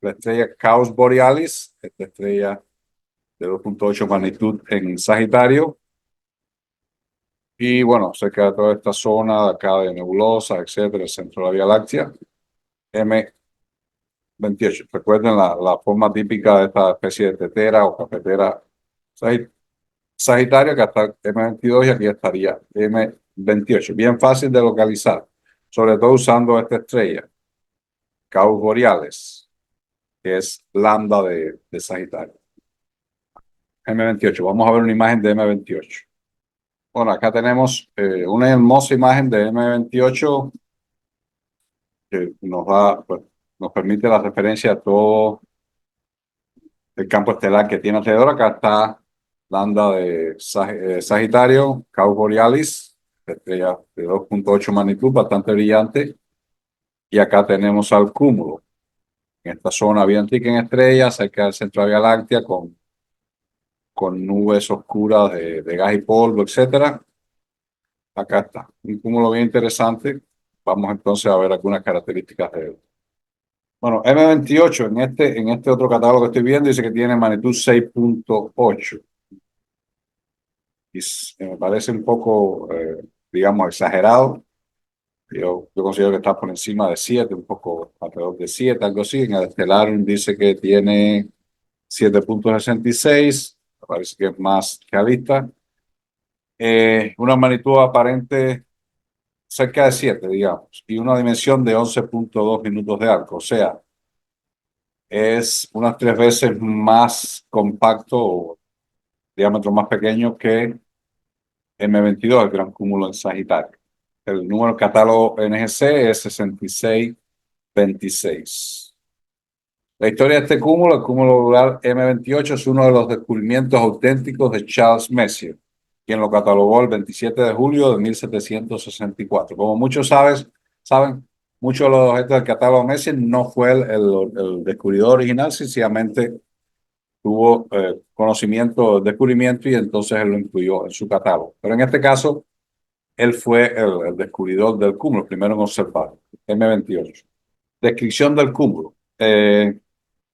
la estrella Caos Borealis, esta estrella de 2.8 magnitud en Sagitario. Y bueno, cerca de toda esta zona de acá de nebulosa, etcétera, el centro de la Vía Láctea, M28. Recuerden la forma típica de esta especie de tetera o cafetera Sagitario, que hasta M22 y aquí estaría M28. Bien fácil de localizar, sobre todo usando esta estrella, Caos Borealis, que es lambda de Sagitario. M28. Vamos a ver una imagen de M28. Bueno, acá tenemos una hermosa imagen de M28 que nos da, pues, nos permite la referencia a todo el campo estelar que tiene alrededor. Acá está la anda de Sagitario, Caos Borealis, estrella de 2.8 magnitud, bastante brillante. Y acá tenemos al cúmulo, en esta zona bien rica en estrellas, cerca del centro de la Vía Láctea, con nubes oscuras de gas y polvo, etcétera. Acá está, un cúmulo bien interesante. Vamos entonces a ver algunas características de él. Bueno, M28 en este otro catálogo que estoy viendo dice que tiene magnitud 6.8. Y me parece un poco, digamos, exagerado. Yo considero que está por encima de 7, un poco alrededor de 7, algo así. En el Stellarium dice que tiene 7.66, me parece que es más realista. Una magnitud aparente cerca de 7, digamos, y una dimensión de 11.2 minutos de arco. O sea, es unas 3 veces más compacto o diámetro más pequeño que M22, el gran cúmulo en Sagitario. El número de catálogo NGC es 6626. La historia de este cúmulo, el cúmulo globular M28, es uno de los descubrimientos auténticos de Charles Messier, quien lo catalogó el 27 de julio de 1764. Como muchos saben, muchos de los objetos del catálogo Messier no fue el descubridor original, sencillamente tuvo conocimiento del descubrimiento y entonces él lo incluyó en su catálogo. Pero en este caso, él fue el descubridor del cúmulo, primero en observar, M28. Descripción del cúmulo.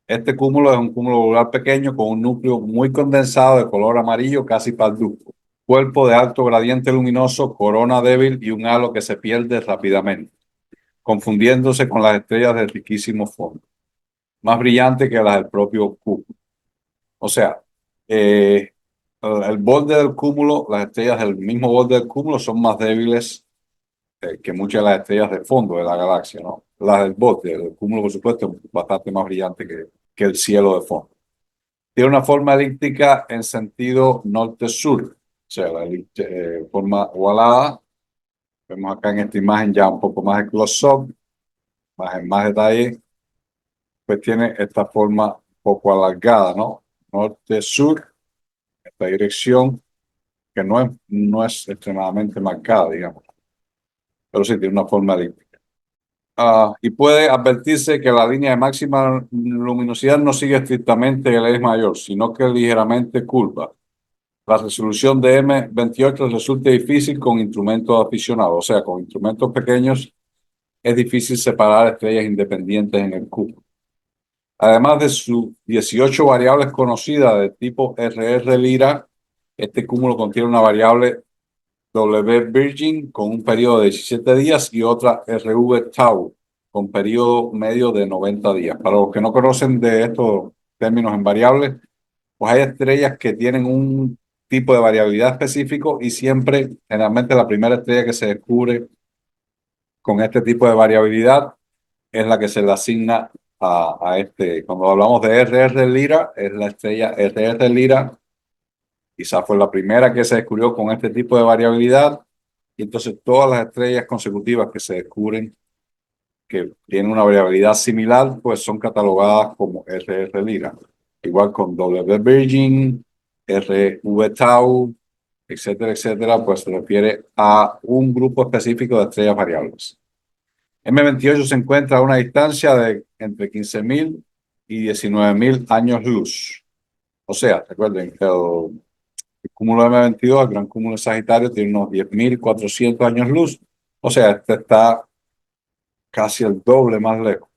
Este cúmulo es un cúmulo globular pequeño con un núcleo muy condensado de color amarillo casi parduzco, cuerpo de alto gradiente luminoso, corona débil y un halo que se pierde rápidamente, confundiéndose con las estrellas de riquísimo fondo, más brillante que las del propio cúmulo. O sea, el borde del cúmulo, las estrellas del mismo borde del cúmulo son más débiles que muchas de las estrellas de fondo de la galaxia, ¿no? Las del borde del cúmulo, por supuesto, es bastante más brillante que el cielo de fondo. Tiene una forma elíptica en sentido norte-sur, o sea, la forma ovalada. Vemos acá en esta imagen ya un poco más de close-up, más en más detalle, pues tiene esta forma un poco alargada, ¿no? Norte-sur, esta dirección, que no es extremadamente marcada, digamos, pero sí tiene una forma elíptica. Y puede advertirse que la línea de máxima luminosidad no sigue estrictamente el eje mayor, sino que ligeramente curva. La resolución de M28 resulta difícil con instrumentos aficionados, o sea, con instrumentos pequeños es difícil separar estrellas independientes en el cubo. Además de sus 18 variables conocidas de tipo RR Lira, este cúmulo contiene una variable W Virgin con un periodo de 17 días y otra RV Tau con periodo medio de 90 días. Para los que no conocen de estos términos en variables, pues hay estrellas que tienen un tipo de variabilidad específico y siempre, generalmente la primera estrella que se descubre con este tipo de variabilidad es la que se le asigna a este. Cuando hablamos de RR Lira, es la estrella RR Lira. Quizás fue la primera que se descubrió con este tipo de variabilidad. Y entonces todas las estrellas consecutivas que se descubren que tienen una variabilidad similar, pues son catalogadas como RR Lira. Igual con W Virgin, RV Tau, etcétera, etcétera, pues se refiere a un grupo específico de estrellas variables. M28 se encuentra a una distancia de entre 15.000 y 19.000 años luz. O sea, recuerden, el cúmulo M22, el gran cúmulo de Sagitario, tiene unos 10.400 años luz. O sea, este está casi el doble más lejos.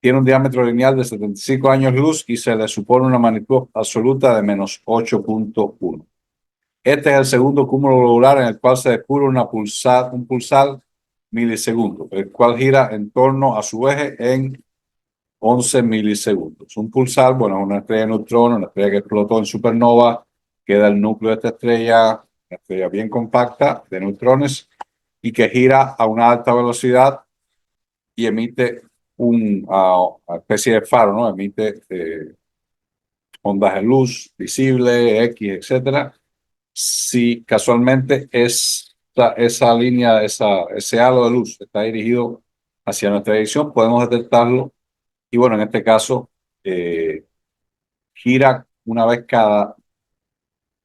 Tiene un diámetro lineal de 75 años luz y se le supone una magnitud absoluta de menos 8.1. Este es el segundo cúmulo globular en el cual se descubre un pulsar milisegundo, el cual gira en torno a su eje en 11 milisegundos. Un pulsar, bueno, es una estrella de neutrones, una estrella que explotó en supernova, queda el núcleo de esta estrella, una estrella bien compacta de neutrones y que gira a una alta velocidad y emite una especie de faro, ¿no? Emite ondas de luz visible, X, etcétera. Si casualmente esa línea, ese halo de luz está dirigido hacia nuestra dirección, podemos detectarlo. Y bueno, en este caso, gira una vez cada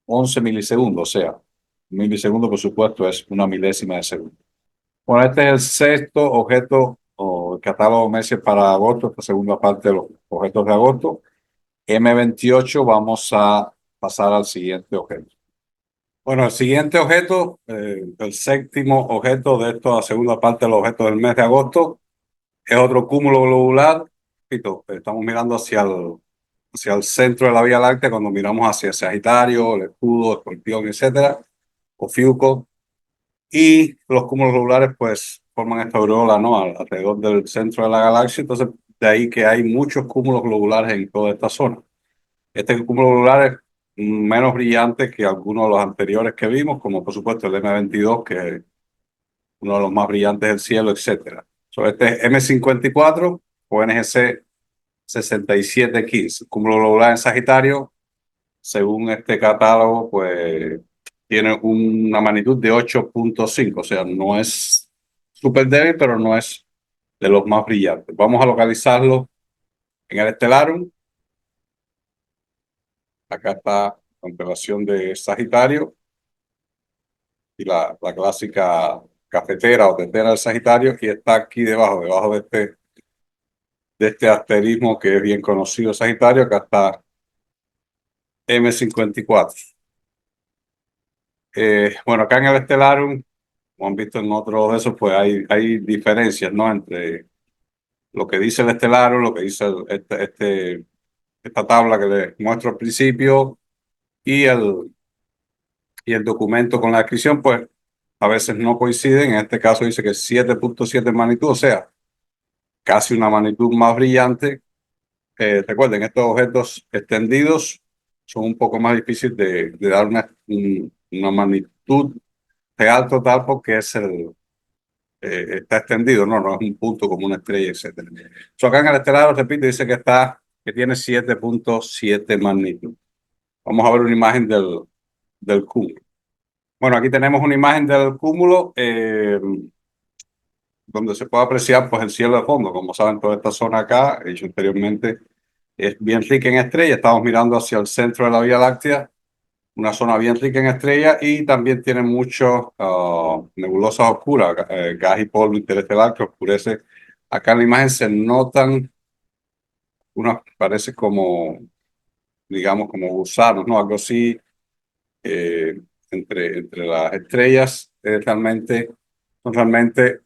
11 milisegundos, o sea, un milisegundo, por supuesto, es una milésima de segundo. Bueno, este es el sexto objeto o el catálogo Messier para agosto, esta segunda parte de los objetos de agosto. M28, vamos a pasar al siguiente objeto. Bueno, el siguiente objeto, el séptimo objeto de esta segunda parte de los objetos del mes de agosto, es otro cúmulo globular. Estamos mirando hacia el centro de la Vía Láctea cuando miramos hacia Sagitario, el Escudo, Escorpión, etcétera, o Fiuco. Y los cúmulos globulares, pues, forman esta aureola, ¿no? Alrededor del centro de la galaxia. Entonces, de ahí que hay muchos cúmulos globulares en toda esta zona. Este cúmulo globular es menos brillante que algunos de los anteriores que vimos, como por supuesto el M22, que es uno de los más brillantes del cielo, etcétera. Este es M54 o NGC 6715, cúmulo globular en Sagitario. Según este catálogo, pues tiene una magnitud de 8.5, o sea, no es súper débil, pero no es de los más brillantes. Vamos a localizarlo en el Stellarium. Acá está la constelación de Sagitario y la clásica cafetera o tetera del Sagitario, y está aquí debajo de este asterismo que es bien conocido Sagitario. Acá está M54. Bueno, acá en el Stellarium, como han visto en otros de esos, pues hay diferencias, ¿no? Entre lo que dice el Stellarium, lo que dice esta tabla que les muestro al principio y el documento con la descripción, pues a veces no coinciden. En este caso dice que 7.7 magnitud, o sea, casi una magnitud más brillante. Recuerden, estos objetos extendidos son un poco más difíciles de dar una magnitud real total porque está extendido, no es un punto como una estrella, etcétera. Acá en el estelar, repito, dice que tiene 7.7 magnitud. Vamos a ver una imagen del cúmulo. Bueno, aquí tenemos una imagen del cúmulo donde se puede apreciar pues el cielo de fondo. Como saben, toda esta zona acá, he dicho anteriormente, es bien rica en estrellas. Estamos mirando hacia el centro de la Vía Láctea, una zona bien rica en estrellas, y también tiene muchas nebulosas oscuras, gas y polvo interestelar que oscurece. Acá en la imagen se notan parece como, digamos, como gusanos, ¿no? Algo así, eh, entre las estrellas, son realmente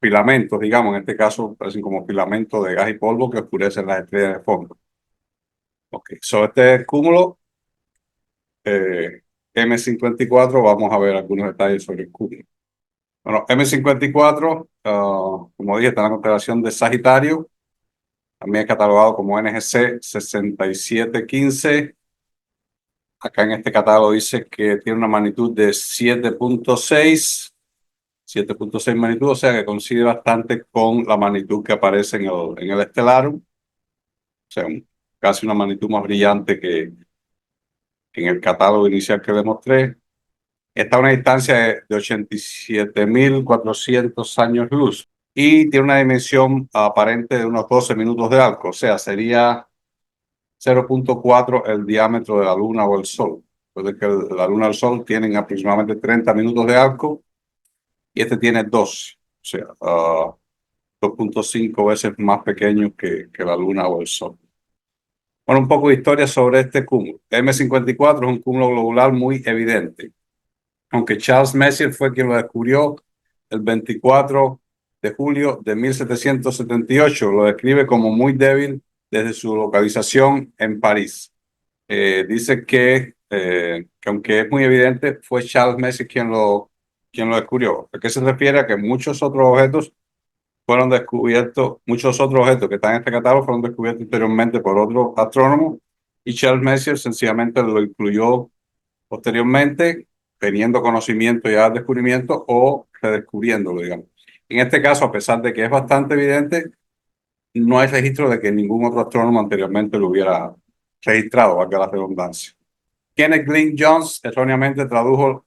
filamentos, digamos, en este caso parecen como filamentos de gas y polvo que oscurecen las estrellas de fondo. Ok, este cúmulo M54, vamos a ver algunos detalles sobre el cúmulo. Bueno, M54, como dije, está en la constelación de Sagitario, también es catalogado como NGC 6715. Acá en este catálogo dice que tiene una magnitud de 7.6 magnitud, o sea que coincide bastante con la magnitud que aparece en el Stellarium, o sea, casi una magnitud más brillante que en el catálogo inicial que demostré. Está a una distancia de 87.400 años luz y tiene una dimensión aparente de unos 12 minutos de arco, o sea, sería 0.4 el diámetro de la Luna o el Sol. Entonces que la luna al sol tienen aproximadamente 30 minutos de arco y este tiene 12, o sea, 2.5 veces más pequeño que la luna o el sol. Bueno, un poco de historia sobre este cúmulo. M54 es un cúmulo globular muy evidente, aunque Charles Messier fue quien lo descubrió el 24 de julio de 1778. Lo describe como muy débil desde su localización en París. Dice que aunque es muy evidente, fue Charles Messier quien lo descubrió. ¿A qué se refiere? A que muchos otros objetos fueron descubiertos, muchos otros objetos que están en este catálogo fueron descubiertos anteriormente por otros astrónomos y Charles Messier sencillamente lo incluyó posteriormente, teniendo conocimiento ya del descubrimiento o redescubriéndolo, digamos. En este caso, a pesar de que es bastante evidente, no hay registro de que ningún otro astrónomo anteriormente lo hubiera registrado, valga la redundancia. Kenneth Glynn Jones erróneamente tradujo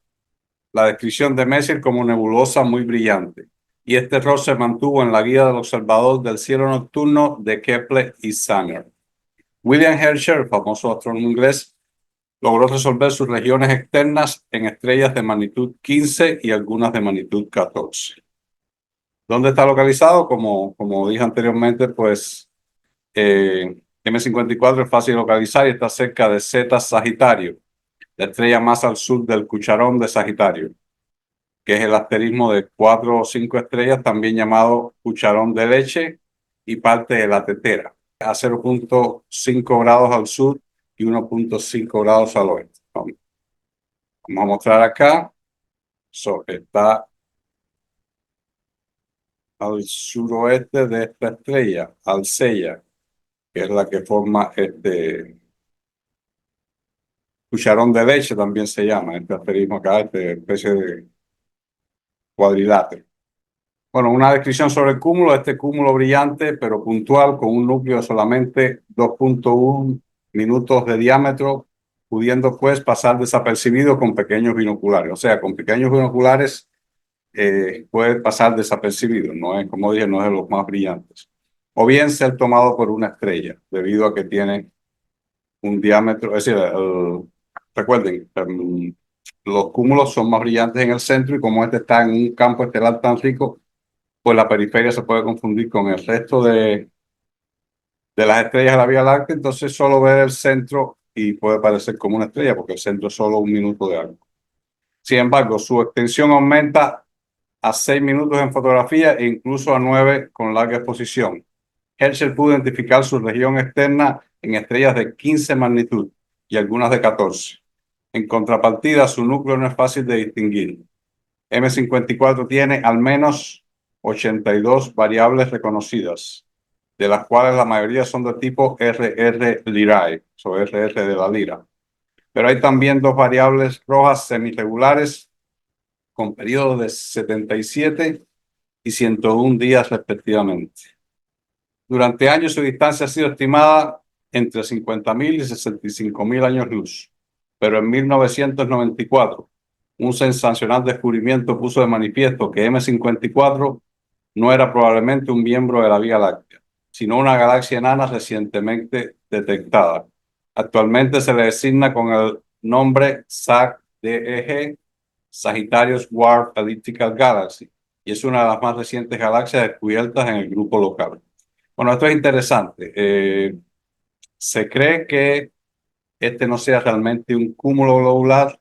la descripción de Messier como nebulosa muy brillante, y este error se mantuvo en la guía del observador del cielo nocturno de Kepler y Sanger. William Herschel, el famoso astrónomo inglés, logró resolver sus regiones externas en estrellas de magnitud 15 y algunas de magnitud 14. ¿Dónde está localizado? Como dije anteriormente, pues M54 es fácil de localizar y está cerca de Zeta Sagitario, la estrella más al sur del cucharón de Sagitario, que es el asterismo de 4 o 5 estrellas, también llamado cucharón de leche, y parte de la tetera, a 0.5 grados al sur y 1.5 grados al oeste. Vamos a mostrar acá. Está al suroeste de esta estrella, Alcella, que es la que forma este cucharón de leche, también se llama, este asterismo acá, esta especie de cuadrilátero. Bueno, una descripción sobre el cúmulo. Este cúmulo brillante, pero puntual, con un núcleo de solamente 2.1 minutos de diámetro, pudiendo pues pasar desapercibido con pequeños binoculares. O sea, con pequeños binoculares puede pasar desapercibido. No es, como dije, no es de los más brillantes. O bien ser tomado por una estrella, debido a que tiene un diámetro. Es decir, recuerden, los cúmulos son más brillantes en el centro y como este está en un campo estelar tan rico, pues la periferia se puede confundir con el resto de las estrellas de la Vía Láctea, entonces solo ver el centro y puede parecer como una estrella, porque el centro es solo un minuto de arco. Sin embargo, su extensión aumenta a 6 minutos en fotografía e incluso a 9 con larga exposición. Herschel pudo identificar su región externa en estrellas de 15 magnitud y algunas de 14. En contrapartida, su núcleo no es fácil de distinguir. M54 tiene al menos 82 variables reconocidas, de las cuales la mayoría son de tipo RR Lyrae, o RR de la lira. Pero hay también dos variables rojas semirregulares con periodos de 77 y 101 días respectivamente. Durante años su distancia ha sido estimada entre 50.000 y 65.000 años luz, pero en 1994 un sensacional descubrimiento puso de manifiesto que M54 no era probablemente un miembro de la Vía Láctea, sino una galaxia enana recientemente detectada. Actualmente se le designa con el nombre SAG-DEG, Sagittarius Dwarf Elliptical Galaxy, y es una de las más recientes galaxias descubiertas en el grupo local. Bueno, esto es interesante. Se cree que este no sea realmente un cúmulo globular,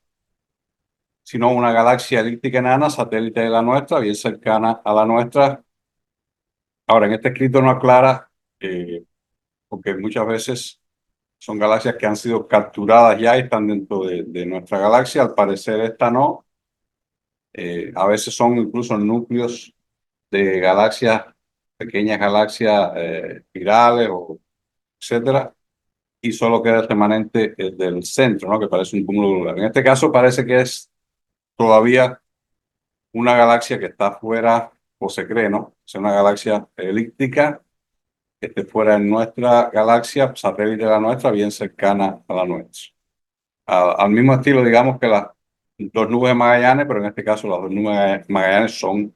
sino una galaxia elíptica enana, satélite de la nuestra, bien cercana a la nuestra. Ahora, en este escrito no aclara, porque muchas veces son galaxias que han sido capturadas ya y están dentro de nuestra galaxia. Al parecer esta no. A veces son incluso núcleos de galaxias, pequeñas galaxias espirales o etcétera, y solo queda el remanente del centro, ¿no? Que parece un cúmulo globular. En este caso parece que es todavía una galaxia que está fuera, o se cree, ¿no? Es una galaxia elíptica que esté fuera de nuestra galaxia, satélite de la nuestra, bien cercana a la nuestra. Al mismo estilo, digamos, que las dos nubes de Magallanes, pero en este caso las dos nubes de Magallanes son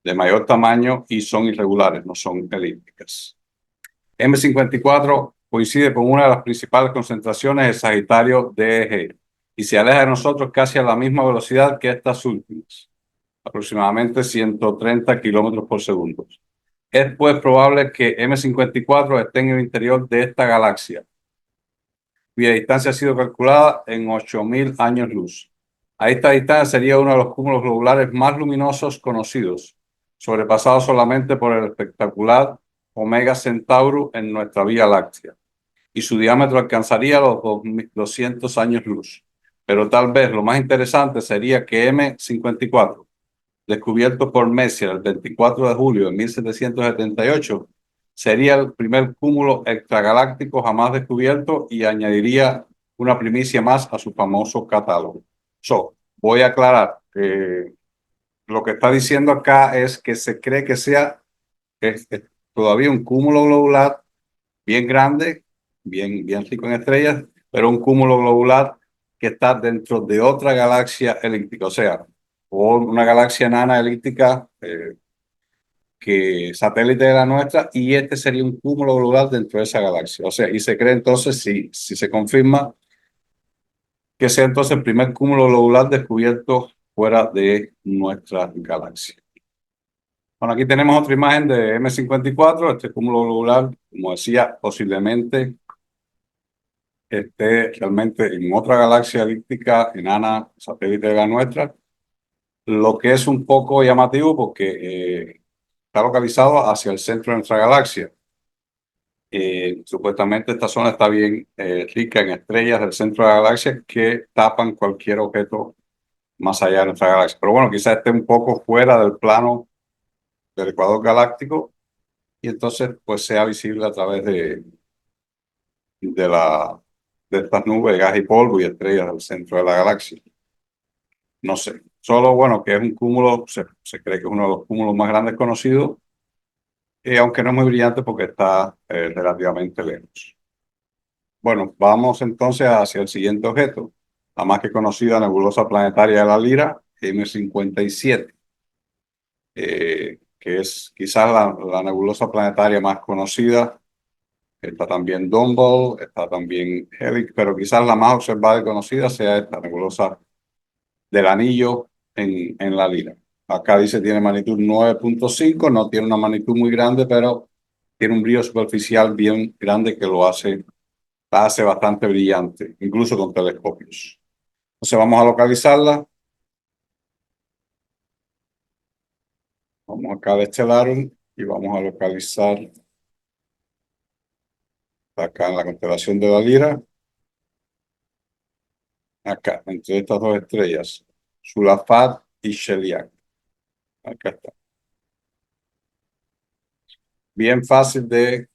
de mayor tamaño y son irregulares, no son elípticas. M54 coincide con una de las principales concentraciones de Sagitario DEG, y se aleja de nosotros casi a la misma velocidad que estas últimas, aproximadamente 130 kilómetros por segundo. Es pues probable que M54 esté en el interior de esta galaxia, cuya distancia ha sido calculada en 8.000 años luz. A esta distancia sería uno de los cúmulos globulares más luminosos conocidos, sobrepasado solamente por el espectacular Omega Centaurus en nuestra Vía Láctea, y su diámetro alcanzaría los 200 años luz. Pero tal vez lo más interesante sería que M54, descubierto por Messier el 24 de julio de 1778, sería el primer cúmulo extragaláctico jamás descubierto y añadiría una primicia más a su famoso catálogo. Voy a aclarar que lo que está diciendo acá es que se cree que sea es todavía un cúmulo globular bien grande, bien rico en estrellas, pero un cúmulo globular que está dentro de otra galaxia elíptica, o sea, o una galaxia enana elíptica que satélite de la nuestra, y este sería un cúmulo globular dentro de esa galaxia. O sea, y se cree entonces, si se confirma, que sea entonces el primer cúmulo globular descubierto fuera de nuestra galaxia. Bueno, aquí tenemos otra imagen de M54, este cúmulo globular, como decía, posiblemente esté realmente en otra galaxia elíptica enana, satélite de la nuestra, lo que es un poco llamativo porque está localizado hacia el centro de nuestra galaxia. Supuestamente esta zona está bien rica en estrellas del centro de la galaxia que tapan cualquier objeto más allá de nuestra galaxia. Pero bueno, quizás esté un poco fuera del plano del ecuador galáctico y entonces pues sea visible a través de, la, de estas nubes de gas y polvo y estrellas del centro de la galaxia. No sé. Solo, bueno, que es un cúmulo, se cree que es uno de los cúmulos más grandes conocidos, aunque no es muy brillante porque está relativamente lejos. Bueno, vamos entonces hacia el siguiente objeto, la más que conocida nebulosa planetaria de la Lira, M57, que es quizás la nebulosa planetaria más conocida. Está también Dumble, está también Helix, pero quizás la más observada y conocida sea esta nebulosa del Anillo en la Lira. Acá dice tiene magnitud 9.5, no tiene una magnitud muy grande, pero tiene un brillo superficial bien grande que la hace bastante brillante, incluso con telescopios. Entonces vamos a localizarla. Vamos acá de Stellarum y vamos a localizar acá en la constelación de la Lira. Acá, entre estas dos estrellas, Sulafat y Cheliac. Acá está. Bien fácil de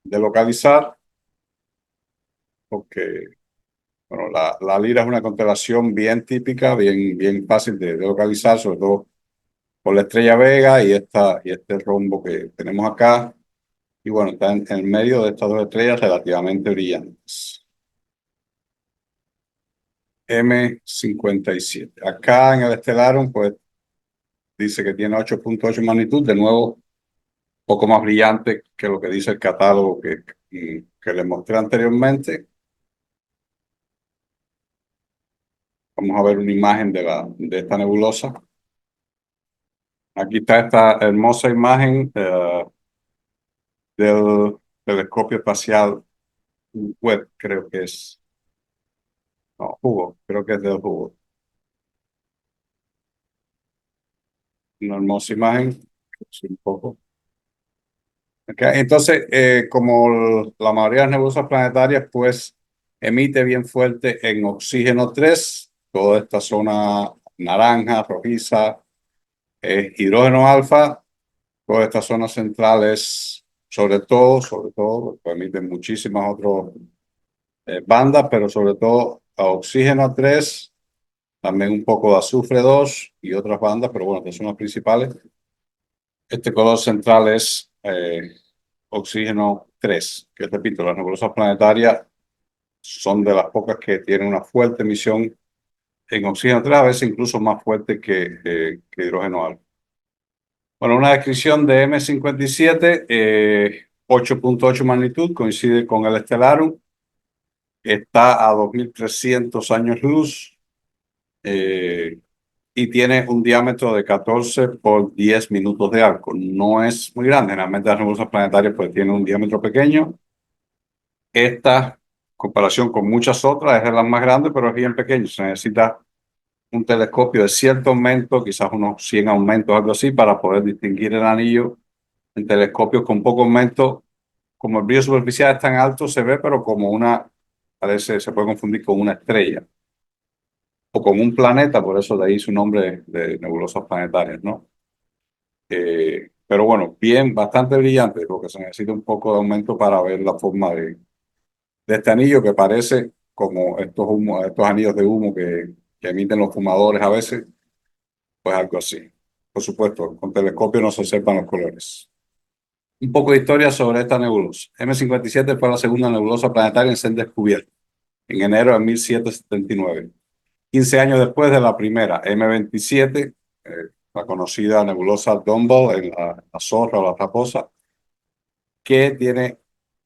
localizar porque bueno, la Lira es una constelación bien típica, bien fácil de localizar, sobre todo por la estrella Vega y este rombo que tenemos acá. Y bueno, está en el medio de estas dos estrellas relativamente brillantes. M57. Acá en el Stellarium, pues dice que tiene 8.8 magnitud, de nuevo, poco más brillante que lo que dice el catálogo que les mostré anteriormente. Vamos a ver una imagen de esta nebulosa. Aquí está esta hermosa imagen del telescopio espacial Webb, creo que es. No, Hubble, creo que es del Hubble. Una hermosa imagen, sí, un poco. Okay. Entonces, como la mayoría de las nebulosas planetarias, pues emite bien fuerte en oxígeno 3, toda esta zona naranja, rojiza, hidrógeno alfa, toda esta zona central es sobre todo, pues, emiten muchísimas otras bandas, pero sobre todo a oxígeno 3, también un poco de azufre 2 y otras bandas, pero bueno, que son las principales. Este color central es oxígeno 3, que repito, las nebulosas planetarias son de las pocas que tienen una fuerte emisión en oxígeno 3, a veces incluso más fuerte que hidrógeno alfa. Bueno, una descripción de M57, 8.8 magnitud, coincide con el Stellarium. Está a 2.300 años luz y tiene un diámetro de 14 por 10 minutos de arco. No es muy grande, generalmente las nebulosas planetarias pues tienen un diámetro pequeño. Esta, en comparación con muchas otras, es de las más grandes, pero es bien pequeño. Se necesita un telescopio de cierto aumento, quizás unos 100 aumentos, algo así, para poder distinguir el anillo. En telescopios con poco aumento, como el brillo superficial es tan alto, se ve, pero como parece, se puede confundir con una estrella o con un planeta, por eso de ahí su nombre de nebulosas planetarias, ¿no? Pero bueno, bien, bastante brillante, porque se necesita un poco de aumento para ver la forma de este anillo que parece como estos anillos de humo que emiten los fumadores a veces, pues algo así. Por supuesto, con telescopio no se observan los colores. Un poco de historia sobre esta nebulosa. M57 fue la segunda nebulosa planetaria en ser descubierta en enero de 1779. 15 años después de la primera, M27, la conocida nebulosa Dumble en la zorra o la raposa, que tiene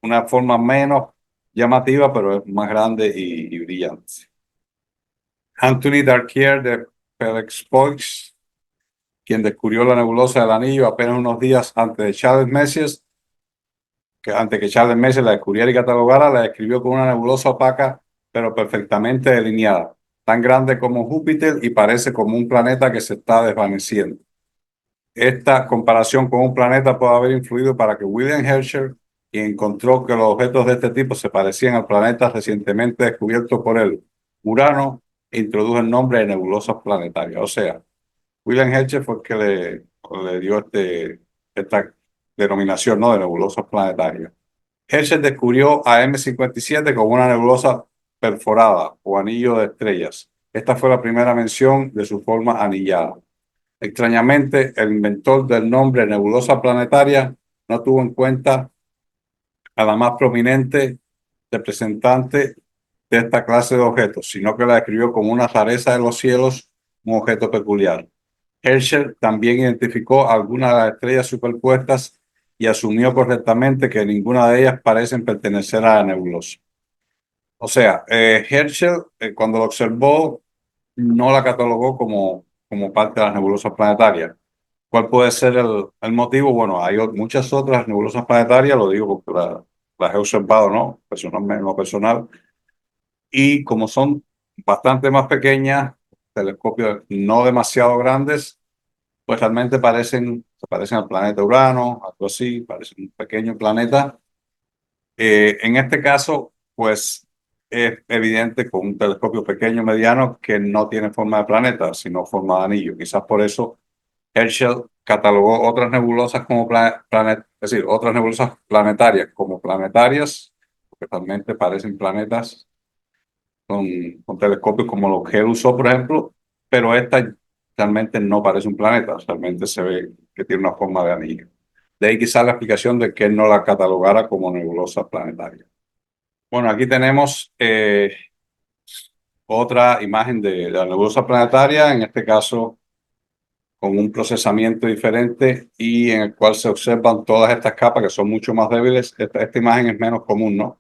una forma menos llamativa, pero es más grande y brillante. Anthony Darquier de Pelexpoix, quien descubrió la nebulosa del anillo apenas unos días antes de Charles Messier, que antes que Charles Messier la descubriera y catalogara, la describió como una nebulosa opaca, pero perfectamente delineada, tan grande como Júpiter y parece como un planeta que se está desvaneciendo. Esta comparación con un planeta puede haber influido para que William Herschel, quien encontró que los objetos de este tipo se parecían al planeta recientemente descubierto por él, Urano, introdujo el nombre de nebulosas planetarias. O sea, William Herschel fue el que le dio esta denominación, ¿no?, de nebulosas planetarias. Herschel descubrió a M57 como una nebulosa perforada o anillo de estrellas. Esta fue la primera mención de su forma anillada. Extrañamente, el inventor del nombre nebulosa planetaria no tuvo en cuenta a la más prominente representante de esta clase de objetos, sino que la describió como una rareza de los cielos, un objeto peculiar. Herschel también identificó algunas de las estrellas superpuestas y asumió correctamente que ninguna de ellas parecen pertenecer a la nebulosa. O sea, Herschel, cuando lo observó, no la catalogó como parte de las nebulosas planetarias. ¿Cuál puede ser el motivo? Bueno, hay muchas otras nebulosas planetarias, lo digo porque las he observado, ¿no? Personalmente, en lo personal. Y como son bastante más pequeñas, telescopios no demasiado grandes, pues realmente se parecen al planeta Urano, algo así, parecen un pequeño planeta. En este caso, pues es evidente con un telescopio pequeño, mediano, que no tiene forma de planeta, sino forma de anillo. Quizás por eso Herschel catalogó otras nebulosas como es decir, otras nebulosas planetarias como planetarias, porque realmente parecen planetas con telescopios como los que él usó, por ejemplo, pero esta realmente no parece un planeta, realmente se ve que tiene una forma de anillo. De ahí quizás la explicación de que él no la catalogara como nebulosa planetaria. Bueno, aquí tenemos otra imagen de la nebulosa planetaria, en este caso con un procesamiento diferente y en el cual se observan todas estas capas que son mucho más débiles. Esta imagen es menos común, ¿no?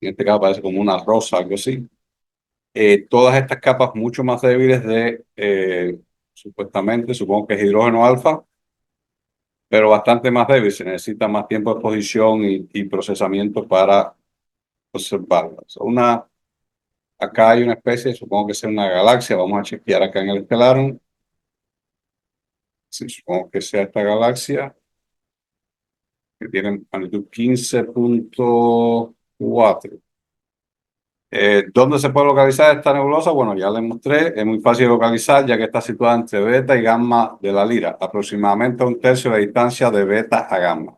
En este caso parece como una rosa, algo así. Todas estas capas mucho más débiles supuestamente, supongo que es hidrógeno alfa, pero bastante más débil. Se necesita más tiempo de exposición y procesamiento para observarlas. Acá hay una especie, supongo que es una galaxia. Vamos a chequear acá en el Stellarium. Sí, supongo que sea esta galaxia, que tiene magnitud 15.4. ¿Dónde se puede localizar esta nebulosa? Bueno, ya les mostré, es muy fácil de localizar ya que está situada entre beta y gamma de la Lira, aproximadamente a un tercio de la distancia de beta a gamma.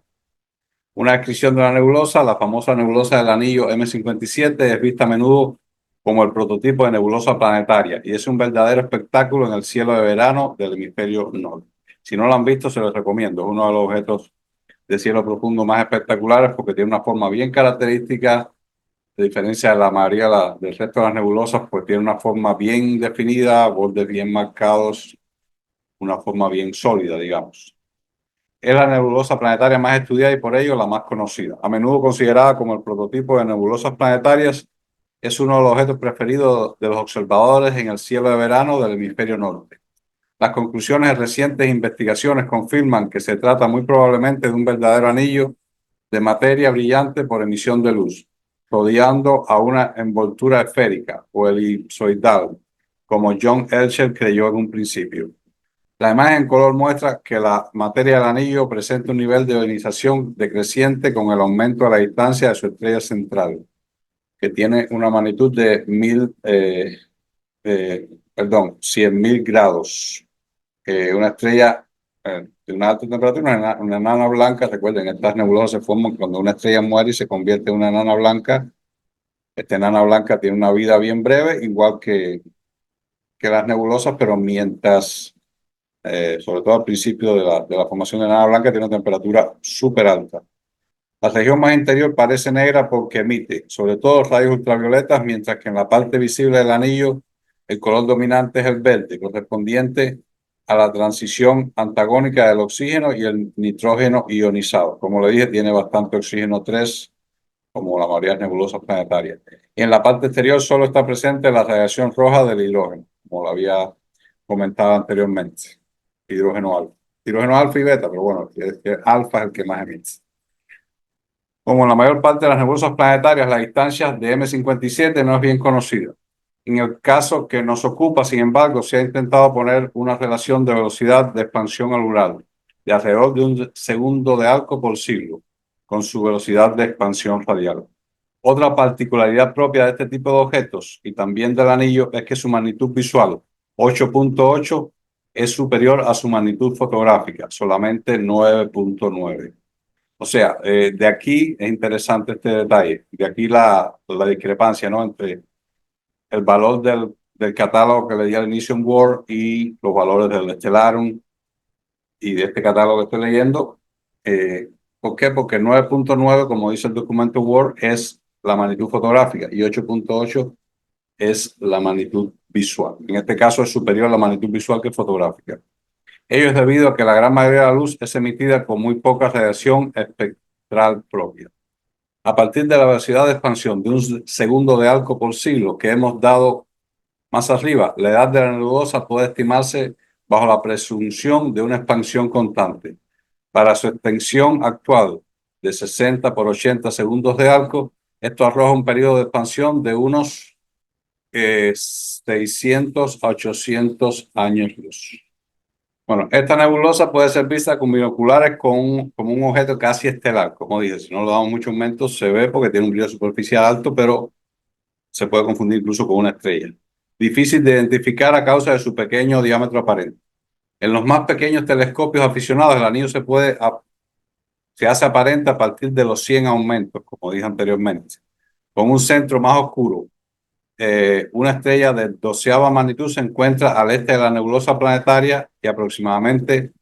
Una descripción de la nebulosa, la famosa nebulosa del anillo M57, es vista a menudo como el prototipo de nebulosa planetaria y es un verdadero espectáculo en el cielo de verano del hemisferio norte. Si no lo han visto, se los recomiendo. Es uno de los objetos de cielo profundo más espectaculares porque tiene una forma bien característica, a diferencia de la mayoría del resto de las nebulosas, pues tiene una forma bien definida, bordes bien marcados, una forma bien sólida, digamos. Es la nebulosa planetaria más estudiada y por ello la más conocida. A menudo considerada como el prototipo de nebulosas planetarias, es uno de los objetos preferidos de los observadores en el cielo de verano del hemisferio norte. Las conclusiones de recientes investigaciones confirman que se trata muy probablemente de un verdadero anillo de materia brillante por emisión de luz, rodeando a una envoltura esférica o elipsoidal, como John Herschel creyó en un principio. La imagen en color muestra que la materia del anillo presenta un nivel de ionización decreciente con el aumento de la distancia de su estrella central, que tiene una magnitud de 100.000 grados. Una estrella de una alta temperatura, una enana blanca. Recuerden, estas nebulosas se forman cuando una estrella muere y se convierte en una enana blanca. Esta enana blanca tiene una vida bien breve, igual que las nebulosas, pero mientras, sobre todo al principio de la formación de enana blanca, tiene una temperatura súper alta. La región más interior parece negra porque emite, sobre todo, rayos ultravioletas, mientras que en la parte visible del anillo el color dominante es el verde, correspondiente a la transición antagónica del oxígeno y el nitrógeno ionizado. Como le dije, tiene bastante oxígeno 3, como la mayoría de las nebulosas planetarias. Y en la parte exterior solo está presente la radiación roja del hidrógeno, como lo había comentado anteriormente. Hidrógeno alfa. Hidrógeno alfa y beta, pero bueno, alfa es el que más emite. Como en la mayor parte de las nebulosas planetarias, la distancia de M57 no es bien conocida. En el caso que nos ocupa, sin embargo, se ha intentado poner una relación de velocidad de expansión anular de alrededor de 1 segundo de arco por siglo con su velocidad de expansión radial. Otra particularidad propia de este tipo de objetos y también del anillo es que su magnitud visual, 8.8, es superior a su magnitud fotográfica, solamente 9.9. O sea, de aquí es interesante este detalle, de aquí la discrepancia, ¿no? Entre el valor del catálogo que le di al inicio en Word y los valores del Stellarum y de este catálogo que estoy leyendo. ¿Por qué? Porque 9.9, como dice el documento Word, es la magnitud fotográfica y 8.8 es la magnitud visual. En este caso es superior a la magnitud visual que fotográfica. Ello es debido a que la gran mayoría de la luz es emitida con muy poca radiación espectral propia. A partir de la velocidad de expansión de 1 segundo de arco por siglo que hemos dado más arriba, la edad de la nebulosa puede estimarse bajo la presunción de una expansión constante. Para su extensión actual de 60 por 80 segundos de arco, esto arroja un periodo de expansión de unos 600 a 800 años luz. Bueno, esta nebulosa puede ser vista con binoculares como un objeto casi estelar. Como dije, si no lo damos mucho aumento, se ve porque tiene un brillo superficial alto, pero se puede confundir incluso con una estrella. Difícil de identificar a causa de su pequeño diámetro aparente. En los más pequeños telescopios aficionados, el anillo se hace aparente a partir de los 100 aumentos, como dije anteriormente. Con un centro más oscuro, una estrella de 12ª magnitud se encuentra al este de la nebulosa planetaria y aproximadamente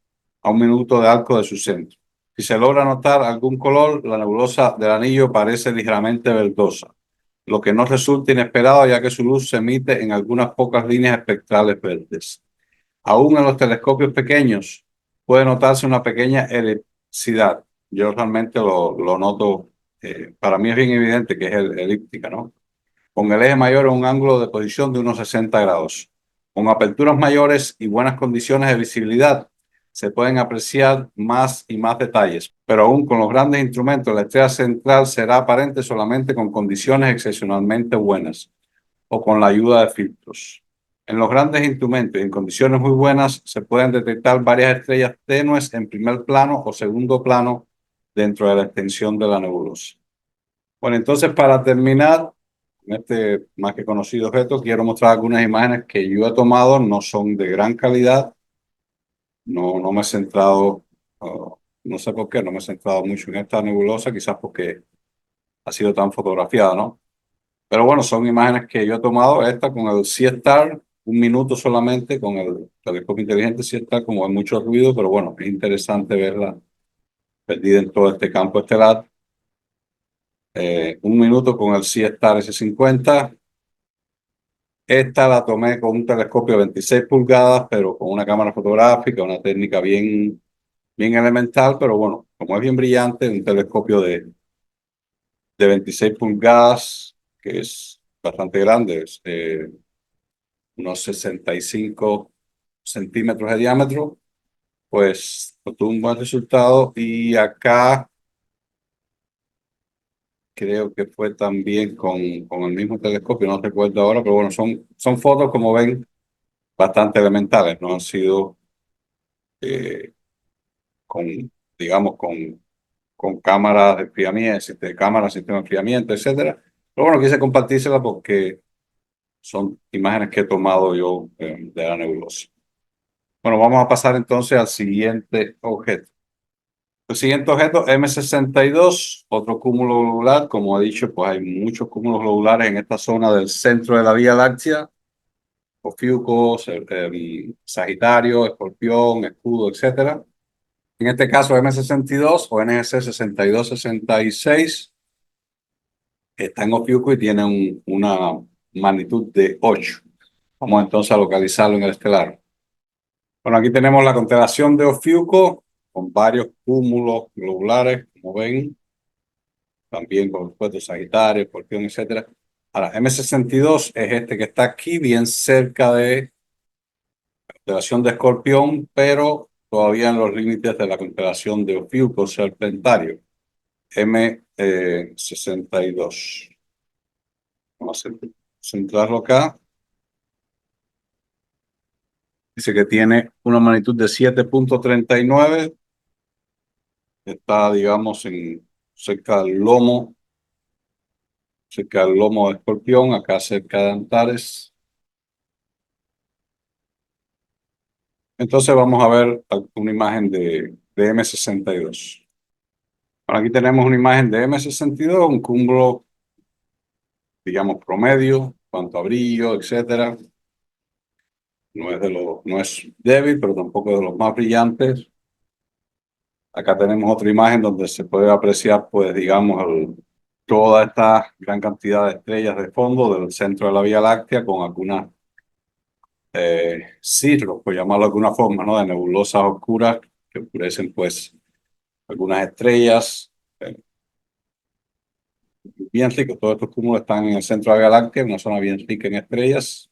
a 1 minuto de arco de su centro. Si se logra notar algún color, la nebulosa del anillo parece ligeramente verdosa, lo que no resulta inesperado ya que su luz se emite en algunas pocas líneas espectrales verdes. Aún en los telescopios pequeños puede notarse una pequeña elipsidad. Yo realmente lo noto, para mí es bien evidente que es elíptica, ¿no? Con el eje mayor en un ángulo de posición de unos 60 grados. Con aperturas mayores y buenas condiciones de visibilidad, se pueden apreciar más y más detalles, pero aún con los grandes instrumentos, la estrella central será aparente solamente con condiciones excepcionalmente buenas o con la ayuda de filtros. En los grandes instrumentos y en condiciones muy buenas se pueden detectar varias estrellas tenues en primer plano o segundo plano dentro de la extensión de la nebulosa. Bueno, entonces para terminar, en este más que conocido objeto, quiero mostrar algunas imágenes que yo he tomado, no son de gran calidad, no me he centrado, no sé por qué, no me he centrado mucho en esta nebulosa, quizás porque ha sido tan fotografiada, ¿no? Pero bueno, son imágenes que yo he tomado, esta con el Sea-Star, 1 minuto solamente, con el telescopio inteligente Sea-Star, como hay mucho ruido, pero bueno, es interesante verla perdida en todo este campo estelar. 1 minuto con el Sea-Star S50. Esta la tomé con un telescopio de 26 pulgadas, pero con una cámara fotográfica, una técnica bien elemental, pero bueno, como es bien brillante, un telescopio de 26 pulgadas, que es bastante grande, unos 65 centímetros de diámetro, pues obtuvo un buen resultado. Y acá creo que fue también con el mismo telescopio, no recuerdo ahora, pero bueno, son fotos, como ven, bastante elementales, no han sido eh, con, digamos, con cámaras de enfriamiento, de cámaras, sistema de enfriamiento, etcétera. Pero bueno, quise compartírsela porque son imágenes que he tomado yo de la nebulosa. Bueno, vamos a pasar entonces al siguiente objeto. El siguiente objeto, M62, otro cúmulo globular. Como he dicho, pues hay muchos cúmulos globulares en esta zona del centro de la Vía Láctea. Ofiucos, Sagitario, Escorpión, Escudo, etcétera. En este caso, M62 o NGC 6266 está en Ofiuco y tiene una magnitud de 8. Vamos entonces a localizarlo en el estelar. Bueno, aquí tenemos la constelación de Ofiuco con varios cúmulos globulares, como ven, también con supuesto Sagitario, Escorpión, etcétera. Ahora, M62 es este que está aquí, bien cerca de la constelación de Escorpión, pero todavía en los límites de la constelación de Ofiuco Serpentario, M62. Vamos a centrarlo acá. Dice que tiene una magnitud de 7.39. Está, digamos, cerca del lomo de Escorpión, acá cerca de Antares. Entonces vamos a ver una imagen de M62. Bueno, aquí tenemos una imagen de M62, un cúmulo, digamos, promedio, cuanto a brillo, etcétera. No es débil, pero tampoco de los más brillantes. Acá tenemos otra imagen donde se puede apreciar, pues, digamos, toda esta gran cantidad de estrellas de fondo del centro de la Vía Láctea con algunas cirros, por llamarlo de alguna forma, ¿no? De nebulosas oscuras que oscurecen, pues, algunas estrellas. Bien ricos, todos estos cúmulos están en el centro de la Vía Láctea, una zona bien rica en estrellas.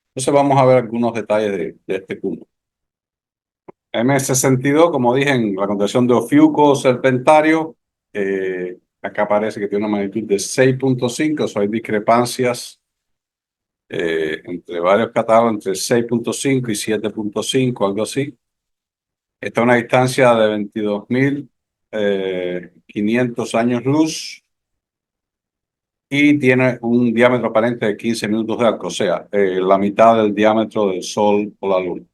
Entonces vamos a ver algunos detalles de este cúmulo. M62, como dije, en la constelación de Ofiuco Serpentario, acá parece que tiene una magnitud de 6.5, hay discrepancias entre varios catálogos, entre 6.5 y 7.5, algo así. Está a una distancia de 22.500 años luz y tiene un diámetro aparente de 15 minutos de arco, o sea, la mitad del diámetro del Sol o la Luna.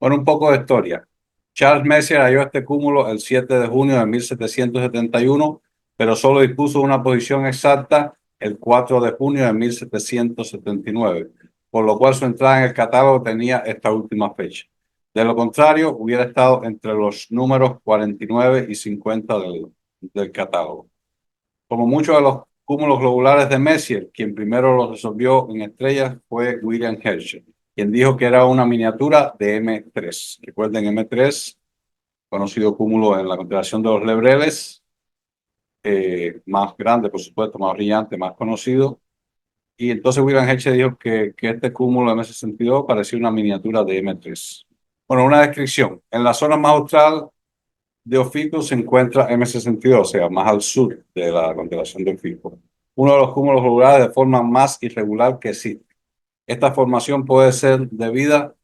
Bueno, un poco de historia. Charles Messier halló este cúmulo el 7 de junio de 1771, pero solo dispuso de una posición exacta el 4 de junio de 1779, por lo cual su entrada en el catálogo tenía esta última fecha. De lo contrario, hubiera estado entre los números 49 y 50 del catálogo. Como muchos de los cúmulos globulares de Messier, quien primero los resolvió en estrellas fue William Herschel, quien dijo que era una miniatura de M3. Recuerden, M3, conocido cúmulo en la constelación de los Lebreles, más grande, por supuesto, más brillante, más conocido. Y entonces William Herschel dijo que este cúmulo de M62 parecía una miniatura de M3. Bueno, una descripción. En la zona más austral de Ofiuco se encuentra M62, o sea, más al sur de la constelación de Ofiuco, uno de los cúmulos globulares de forma más irregular que existe. Esta formación puede ser debida,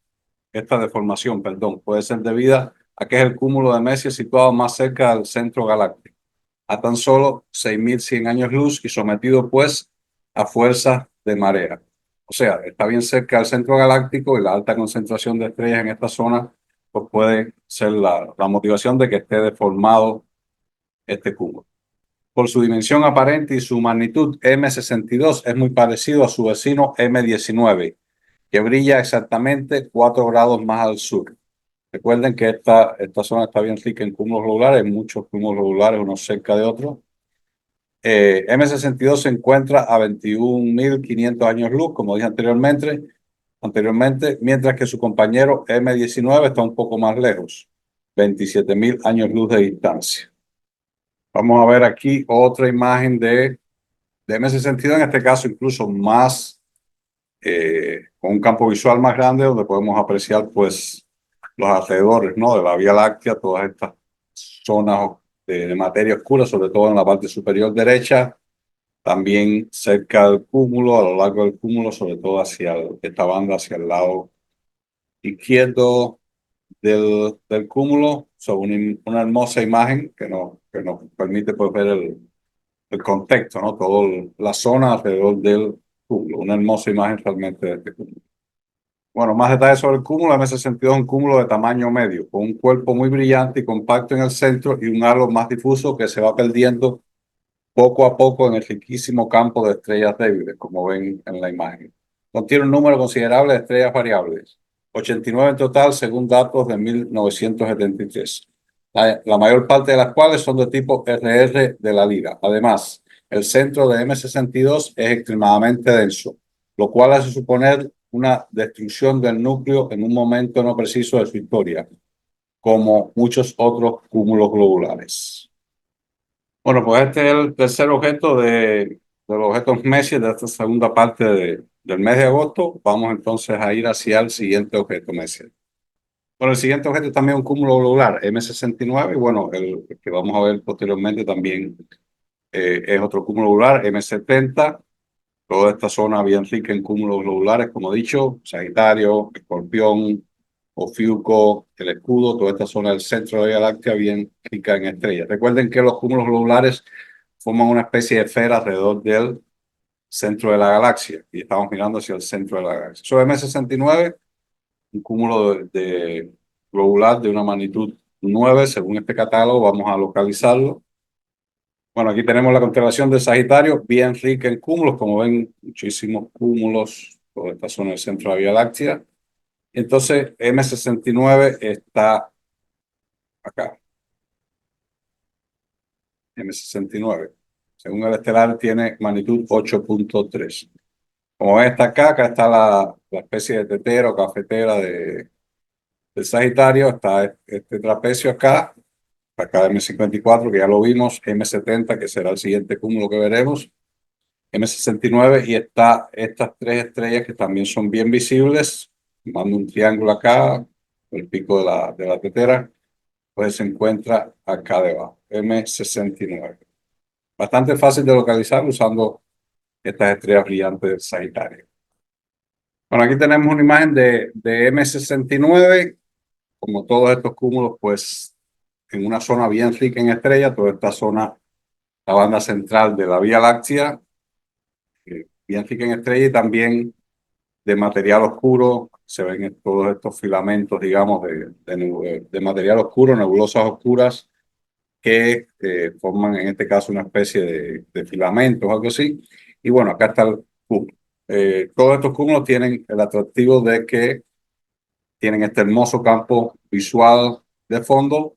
esta deformación, perdón, puede ser debida a que es el cúmulo de Messier situado más cerca del centro galáctico, a tan solo 6.100 años luz y sometido pues a fuerzas de marea. O sea, está bien cerca del centro galáctico y la alta concentración de estrellas en esta zona pues puede ser la motivación de que esté deformado este cúmulo. Por su dimensión aparente y su magnitud, M62 es muy parecido a su vecino M19, que brilla exactamente 4 grados más al sur. Recuerden que esta zona está bien rica en cúmulos globulares, muchos cúmulos globulares unos cerca de otros. M62 se encuentra a 21.500 años luz, como dije anteriormente, mientras que su compañero M19 está un poco más lejos, 27.000 años luz de distancia. Vamos a ver aquí otra imagen de de M62, en este caso incluso más, con un campo visual más grande donde podemos apreciar pues los alrededores, ¿no? De la Vía Láctea, todas estas zonas de materia oscura, sobre todo en la parte superior derecha, también cerca del cúmulo, a lo largo del cúmulo, sobre todo hacia esta banda, hacia el lado izquierdo del cúmulo, sobre una hermosa imagen que nos permite pues, ver el contexto, ¿no? Toda la zona alrededor del cúmulo, una hermosa imagen realmente de este cúmulo. Bueno, más detalles sobre el cúmulo. M62 es un cúmulo de tamaño medio, con un cuerpo muy brillante y compacto en el centro y un halo más difuso que se va perdiendo poco a poco en el riquísimo campo de estrellas débiles, como ven en la imagen. Contiene un número considerable de estrellas variables, 89 en total según datos de 1973, la mayor parte de las cuales son de tipo RR de la Liga. Además, el centro de M62 es extremadamente denso, lo cual hace suponer una destrucción del núcleo en un momento no preciso de su historia, como muchos otros cúmulos globulares. Bueno, pues este es el tercer objeto de los objetos Messier de esta segunda parte del mes de agosto. Vamos entonces a ir hacia el siguiente objeto Messier. Bueno, el siguiente objeto es también un cúmulo globular, M69, y bueno, el que vamos a ver posteriormente también es otro cúmulo globular, M70. Toda esta zona bien rica en cúmulos globulares, como he dicho, Sagitario, Escorpión, Ofiuco, el Escudo, toda esta zona del centro de la Vía Láctea bien rica en estrellas. Recuerden que los cúmulos globulares forman una especie de esfera alrededor del centro de la galaxia y estamos mirando hacia el centro de la galaxia. Sobre M69, un cúmulo de globular de una magnitud 9, según este catálogo, vamos a localizarlo. Bueno, aquí tenemos la constelación de Sagitario, bien rica en cúmulos, como ven, muchísimos cúmulos por esta zona del centro de la Vía Láctea. Entonces, M69 está acá, M69. Según el estelar, tiene magnitud 8.3. Como ven, está acá está la especie de tetera o cafetera de Sagitario, está este trapecio acá M54, que ya lo vimos, M70, que será el siguiente cúmulo que veremos, M69, y está estas tres estrellas que también son bien visibles. Mando un triángulo acá, el pico de la tetera, pues se encuentra acá debajo, M69. Bastante fácil de localizar usando estas estrellas brillantes del Sagitario. Bueno, aquí tenemos una imagen de M69, como todos estos cúmulos, pues en una zona bien rica en estrellas, toda esta zona, la banda central de la Vía Láctea, bien rica en estrellas y también de material oscuro. Se ven todos estos filamentos, digamos, de material oscuro, nebulosas oscuras, que forman en este caso una especie de filamentos, algo así. Y bueno, acá está el cúmulo. Todos estos cúmulos tienen el atractivo de que tienen este hermoso campo visual de fondo,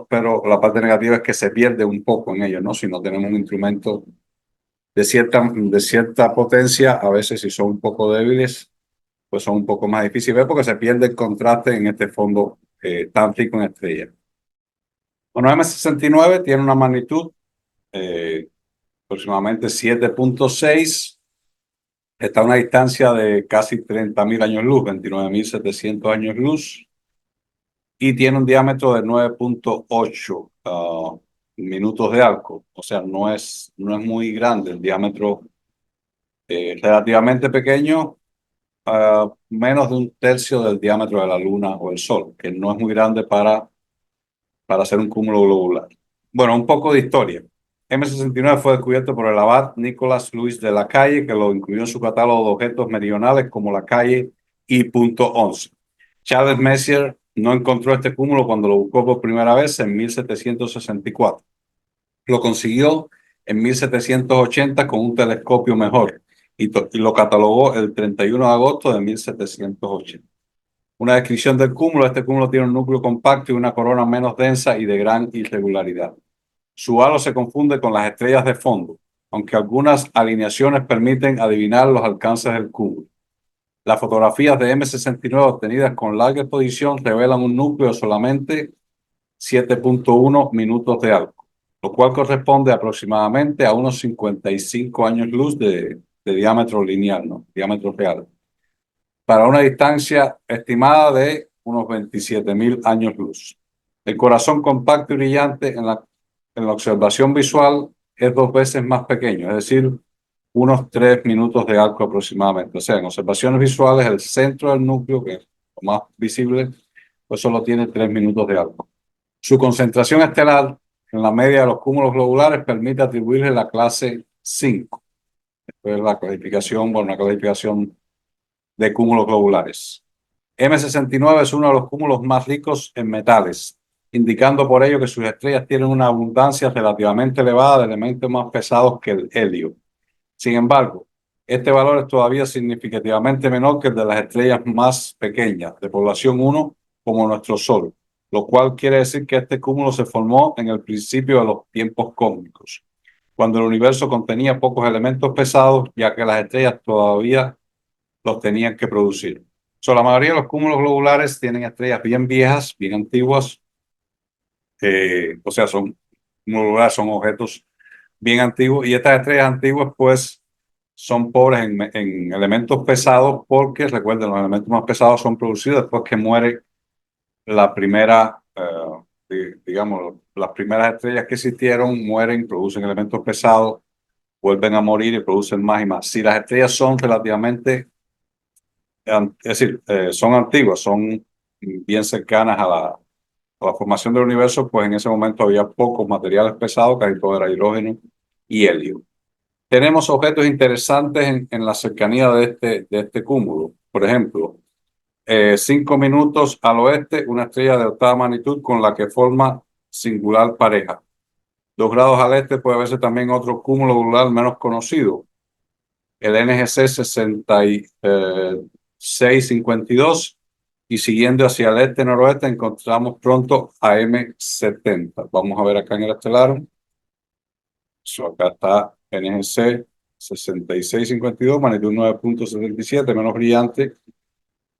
pero la parte negativa es que se pierde un poco en ellos, ¿no? Si no tenemos un instrumento de cierta potencia, a veces si son un poco débiles, pues son un poco más difíciles de ver porque se pierde el contraste en este fondo tan rico en estrellas. Bueno, M69 tiene una magnitud aproximadamente 7.6, está a una distancia de casi 30.000 años luz, 29.700 años luz, y tiene un diámetro de 9.8 minutos de arco. O sea, no es muy grande, el diámetro relativamente pequeño, menos de un tercio del diámetro de la Luna o el Sol, que no es muy grande para hacer un cúmulo globular. Bueno, un poco de historia. M69 fue descubierto por el abad Nicolas Louis de Lacaille, que lo incluyó en su catálogo de objetos meridionales como Lacaille I.11. Charles Messier no encontró este cúmulo cuando lo buscó por primera vez en 1764. Lo consiguió en 1780 con un telescopio mejor y lo catalogó el 31 de agosto de 1780. Una descripción del cúmulo: este cúmulo tiene un núcleo compacto y una corona menos densa y de gran irregularidad. Su halo se confunde con las estrellas de fondo, aunque algunas alineaciones permiten adivinar los alcances del cúmulo. Las fotografías de M69 obtenidas con larga exposición revelan un núcleo de solamente 7.1 minutos de arco. lo cual corresponde aproximadamente a unos 55 años luz de diámetro lineal, ¿no? Diámetro real, para una distancia estimada de unos 27.000 años luz. El corazón compacto y brillante en la observación visual es 2 veces más pequeño, es decir, unos 3 minutos de arco aproximadamente. O sea, en observaciones visuales, el centro del núcleo, que es lo más visible, pues solo tiene 3 minutos de arco. Su concentración estelar en la media de los cúmulos globulares permite atribuirle la clase 5. Esto es la clasificación, bueno, una clasificación de cúmulos globulares. M69 es uno de los cúmulos más ricos en metales, indicando por ello que sus estrellas tienen una abundancia relativamente elevada de elementos más pesados que el helio. Sin embargo, este valor es todavía significativamente menor que el de las estrellas más pequeñas, de población 1, como nuestro Sol, lo cual quiere decir que este cúmulo se formó en el principio de los tiempos cósmicos, cuando el universo contenía pocos elementos pesados, ya que las estrellas todavía los tenían que producir. La mayoría de los cúmulos globulares tienen estrellas bien viejas, bien antiguas, o sea, son objetos bien antiguos, y estas estrellas antiguas, pues, son pobres en elementos pesados porque, recuerden, los elementos más pesados son producidos después que muere la primera, digamos, las primeras estrellas que existieron mueren, producen elementos pesados, vuelven a morir y producen más y más. Si las estrellas son relativamente, es decir, son antiguas, son bien cercanas a la formación del universo, pues en ese momento había pocos materiales pesados, casi todo era hidrógeno y helio. Tenemos objetos interesantes en la cercanía de este cúmulo. Por ejemplo, 5 minutos al oeste, una estrella de octava magnitud con la que forma singular pareja. 2 grados al este puede verse también otro cúmulo globular menos conocido, el NGC 6652, y siguiendo hacia el este-noroeste encontramos pronto a M70. Vamos a ver acá en el estelar. Acá está NGC 6652, magnitud 9.77, menos brillante.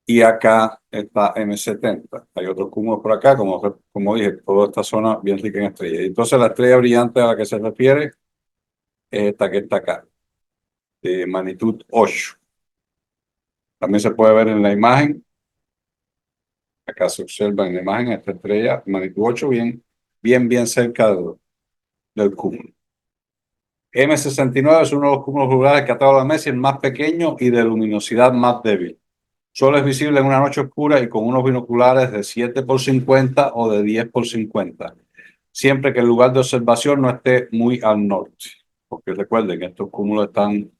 Y acá está M70. Hay otros cúmulos por acá, como dije, toda esta zona bien rica en estrellas. Entonces, la estrella brillante a la que se refiere es esta que está acá, de magnitud 8. También se puede ver en la imagen. Acá se observa en la imagen esta estrella, magnitud 8, bien cerca del cúmulo. M69 es uno de los cúmulos globulares que atado a la Messier más pequeño y de luminosidad más débil. Solo es visible en una noche oscura y con unos binoculares de 7x50 o de 10x50, siempre que el lugar de observación no esté muy al norte. Porque recuerden que estos cúmulos están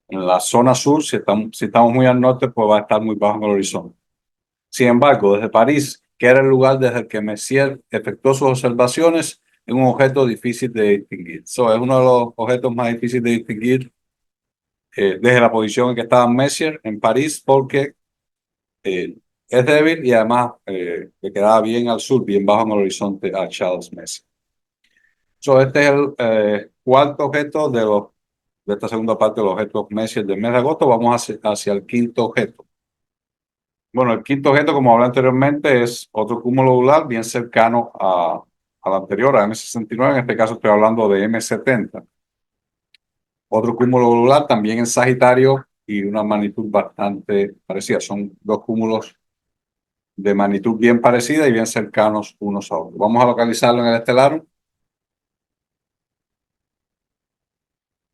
en la zona sur. Si estamos muy al norte, pues va a estar muy bajo en el horizonte. Sin embargo, desde París, que era el lugar desde el que Messier efectuó sus observaciones, es un objeto difícil de distinguir. Es uno de los objetos más difíciles de distinguir desde la posición en que estaba Messier en París, porque es débil y además le quedaba bien al sur, bien bajo en el horizonte a Charles Messier. Este es el cuarto objeto de esta segunda parte de los objetos Messier del mes de agosto. Vamos hacia el quinto objeto. Bueno, el quinto objeto, como hablé anteriormente, es otro cúmulo globular bien cercano al anterior, a M69. En este caso estoy hablando de M70. Otro cúmulo globular también en Sagitario y una magnitud bastante parecida. Son dos cúmulos de magnitud bien parecida y bien cercanos unos a otros. Vamos a localizarlo en el estelar.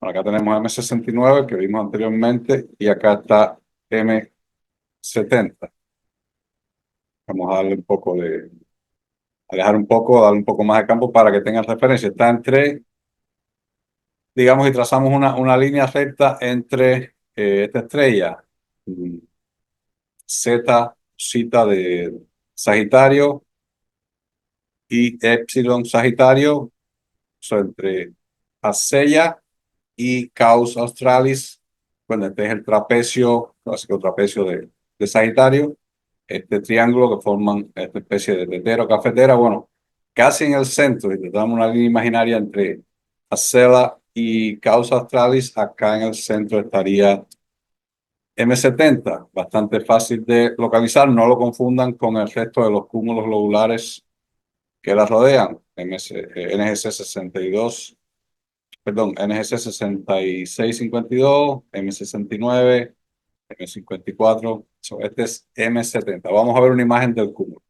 Acá tenemos M69 que vimos anteriormente y acá está M70. Vamos a darle un poco darle un poco más de campo para que tengan referencia. Está entre, digamos, y trazamos una línea recta entre esta estrella, Z, cita de Sagitario, y Epsilon Sagitario, entre Acella y Caus Australis. Bueno, este es el trapecio, clásico trapecio de Sagitario, este triángulo que forman esta especie de tetero cafetera. Bueno, casi en el centro, y te damos una línea imaginaria entre Acela y Caus Australis. Acá en el centro estaría M70, bastante fácil de localizar. No lo confundan con el resto de los cúmulos globulares que la rodean, NGC 62, perdón, NGC 6652, M69, M54, este es M70. Vamos a ver una imagen del cúmulo.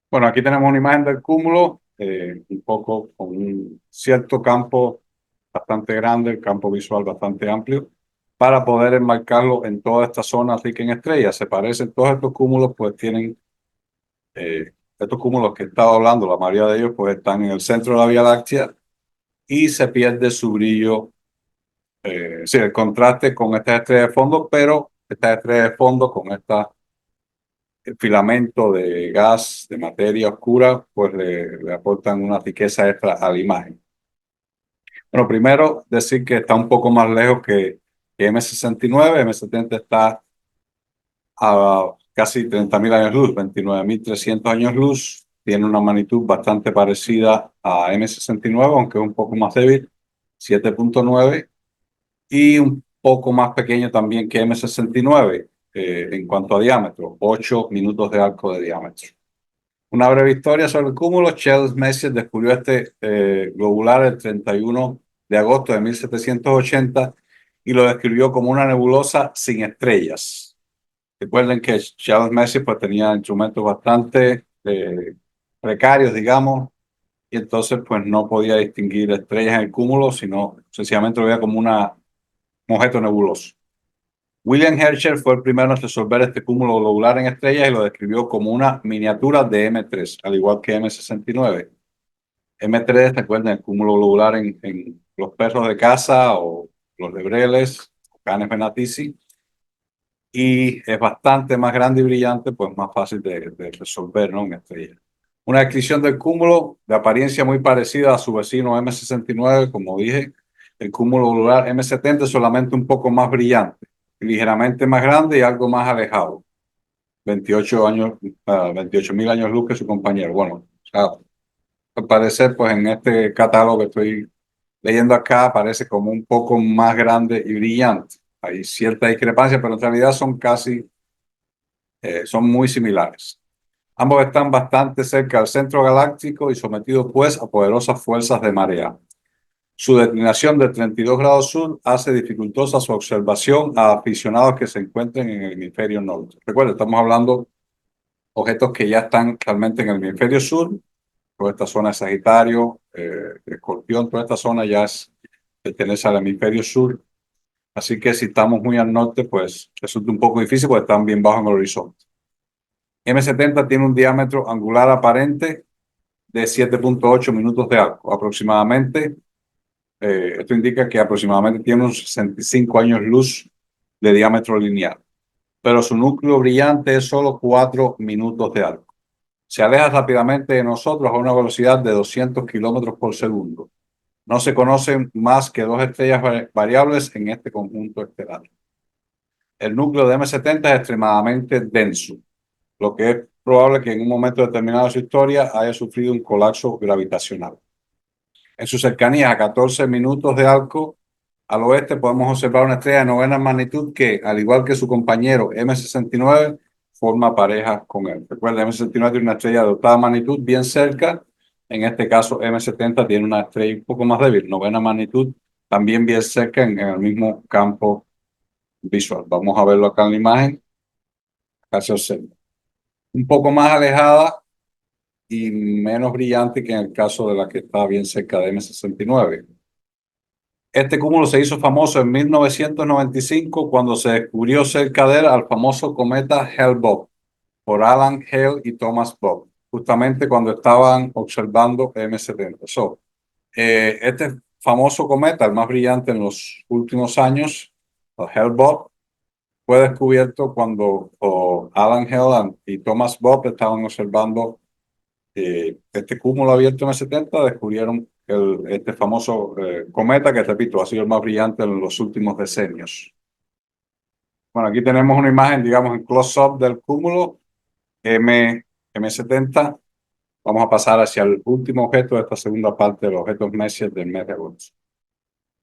Bueno, aquí tenemos una imagen del cúmulo, un poco con un cierto campo bastante grande, el campo visual bastante amplio, para poder enmarcarlo en toda esta zona rica en estrellas. Se parecen todos estos cúmulos, pues tienen estos cúmulos que he estado hablando, la mayoría de ellos pues están en el centro de la Vía Láctea y se pierde su brillo, sí, el contraste con estas estrellas de fondo, pero estas estrellas de fondo con esta filamento de gas, de materia oscura, pues le aportan una riqueza extra a la imagen. Bueno, primero decir que está un poco más lejos que M69. M70 está a casi 30.000 años luz, 29.300 años luz. Tiene una magnitud bastante parecida a M69, aunque un poco más débil, 7.9, y un poco más pequeño también que M69 en cuanto a diámetro, 8 minutos de arco de diámetro. Una breve historia sobre el cúmulo. Charles Messier descubrió este globular el 31 de agosto de 1780 y lo describió como una nebulosa sin estrellas. Recuerden que Charles Messier pues, tenía instrumentos bastante precarios, digamos, y entonces pues no podía distinguir estrellas en el cúmulo, sino sencillamente lo veía como un objeto nebuloso. William Herschel fue el primero en resolver este cúmulo globular en estrellas y lo describió como una miniatura de M3, al igual que M69. M3, recuerden, el cúmulo globular en los perros de caza o los lebreles, Canes venatici, y es bastante más grande y brillante, pues más fácil de resolver, ¿no? En estrellas. Una descripción del cúmulo de apariencia muy parecida a su vecino M69, como dije. El cúmulo globular M70 es solamente un poco más brillante, ligeramente más grande y algo más alejado. 28 años, 28.000 años luz que su compañero. Bueno, o sea, al parecer, pues en este catálogo que estoy leyendo acá, parece como un poco más grande y brillante. Hay cierta discrepancia, pero en realidad son son muy similares. Ambos están bastante cerca del centro galáctico y sometidos pues a poderosas fuerzas de marea. Su declinación de 32 grados sur hace dificultosa su observación a aficionados que se encuentren en el hemisferio norte. Recuerden, estamos hablando de objetos que ya están realmente en el hemisferio sur. Toda esta zona de Sagitario, Escorpión, toda esta zona ya pertenece al hemisferio sur. Así que si estamos muy al norte, pues resulta un poco difícil porque están bien bajo en el horizonte. M70 tiene un diámetro angular aparente de 7.8 minutos de arco, aproximadamente. Esto indica que aproximadamente tiene unos 65 años luz de diámetro lineal, pero su núcleo brillante es solo 4 minutos de arco. Se aleja rápidamente de nosotros a una velocidad de 200 kilómetros por segundo. No se conocen más que dos estrellas variables en este conjunto estelar. El núcleo de M70 es extremadamente denso, lo que es probable que en un momento determinado de su historia haya sufrido un colapso gravitacional. En su cercanía a 14 minutos de arco al oeste podemos observar una estrella de novena magnitud que, al igual que su compañero M69, forma pareja con él. Recuerda, M69 tiene una estrella de octava magnitud bien cerca. En este caso, M70 tiene una estrella un poco más débil, novena magnitud, también bien cerca en el mismo campo visual. Vamos a verlo acá en la imagen. Acá se observa. Un poco más alejada y menos brillante que en el caso de la que está bien cerca de M69. Este cúmulo se hizo famoso en 1995 cuando se descubrió cerca de él al famoso cometa Hale-Bopp por Alan Hale y Thomas Bob, justamente cuando estaban observando M70. Este famoso cometa, el más brillante en los últimos años, el Hale-Bopp, fue descubierto cuando Alan Hale y Thomas Bob estaban observando este cúmulo abierto en el 70. Descubrieron este famoso cometa que, repito, ha sido el más brillante en los últimos decenios. Bueno, aquí tenemos una imagen, digamos, en close-up del cúmulo M70. Vamos a pasar hacia el último objeto de esta segunda parte de los objetos Messier del mes de agosto.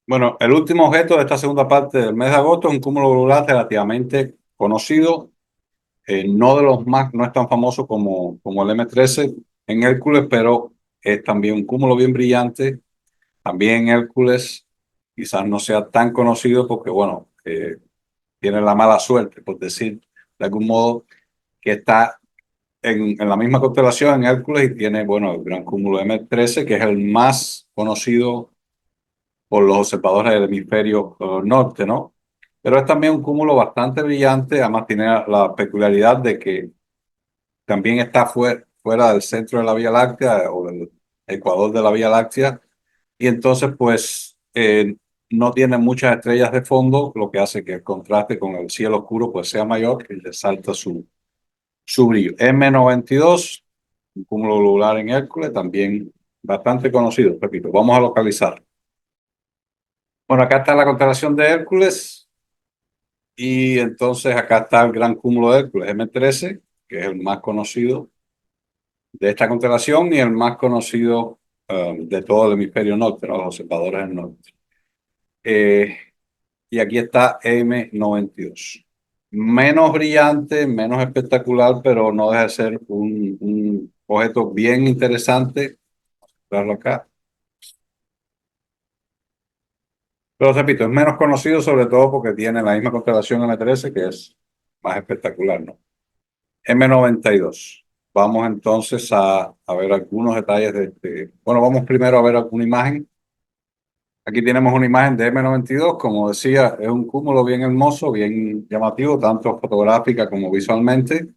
Bueno, el último objeto de esta segunda parte del mes de agosto es un cúmulo globular relativamente conocido, no de los más, no es tan famoso como el M13, en Hércules, pero es también un cúmulo bien brillante. También Hércules quizás no sea tan conocido porque, bueno, tiene la mala suerte, por decir de algún modo, que está en la misma constelación en Hércules y tiene, bueno, el gran cúmulo M13, que es el más conocido por los observadores del hemisferio norte, ¿no? Pero es también un cúmulo bastante brillante, además tiene la peculiaridad de que también está fuera del centro de la Vía Láctea o del ecuador de la Vía Láctea, y entonces pues no tiene muchas estrellas de fondo, lo que hace que el contraste con el cielo oscuro pues sea mayor y resalta su brillo. M92, un cúmulo globular en Hércules, también bastante conocido, repito. Vamos a localizar. Bueno, acá está la constelación de Hércules y entonces acá está el gran cúmulo de Hércules, M13, que es el más conocido de esta constelación y el más conocido de todo el hemisferio norte, ¿no? Los observadores del norte. Y aquí está M92. Menos brillante, menos espectacular, pero no deja de ser un objeto bien interesante. Verlo acá. Pero repito, es menos conocido sobre todo porque tiene la misma constelación M13, que es más espectacular, ¿no? M92. Vamos entonces a ver algunos detalles de este. Bueno, vamos primero a ver alguna imagen. Aquí tenemos una imagen de M92. Como decía, es un cúmulo bien hermoso, bien llamativo, tanto fotográfica como visualmente,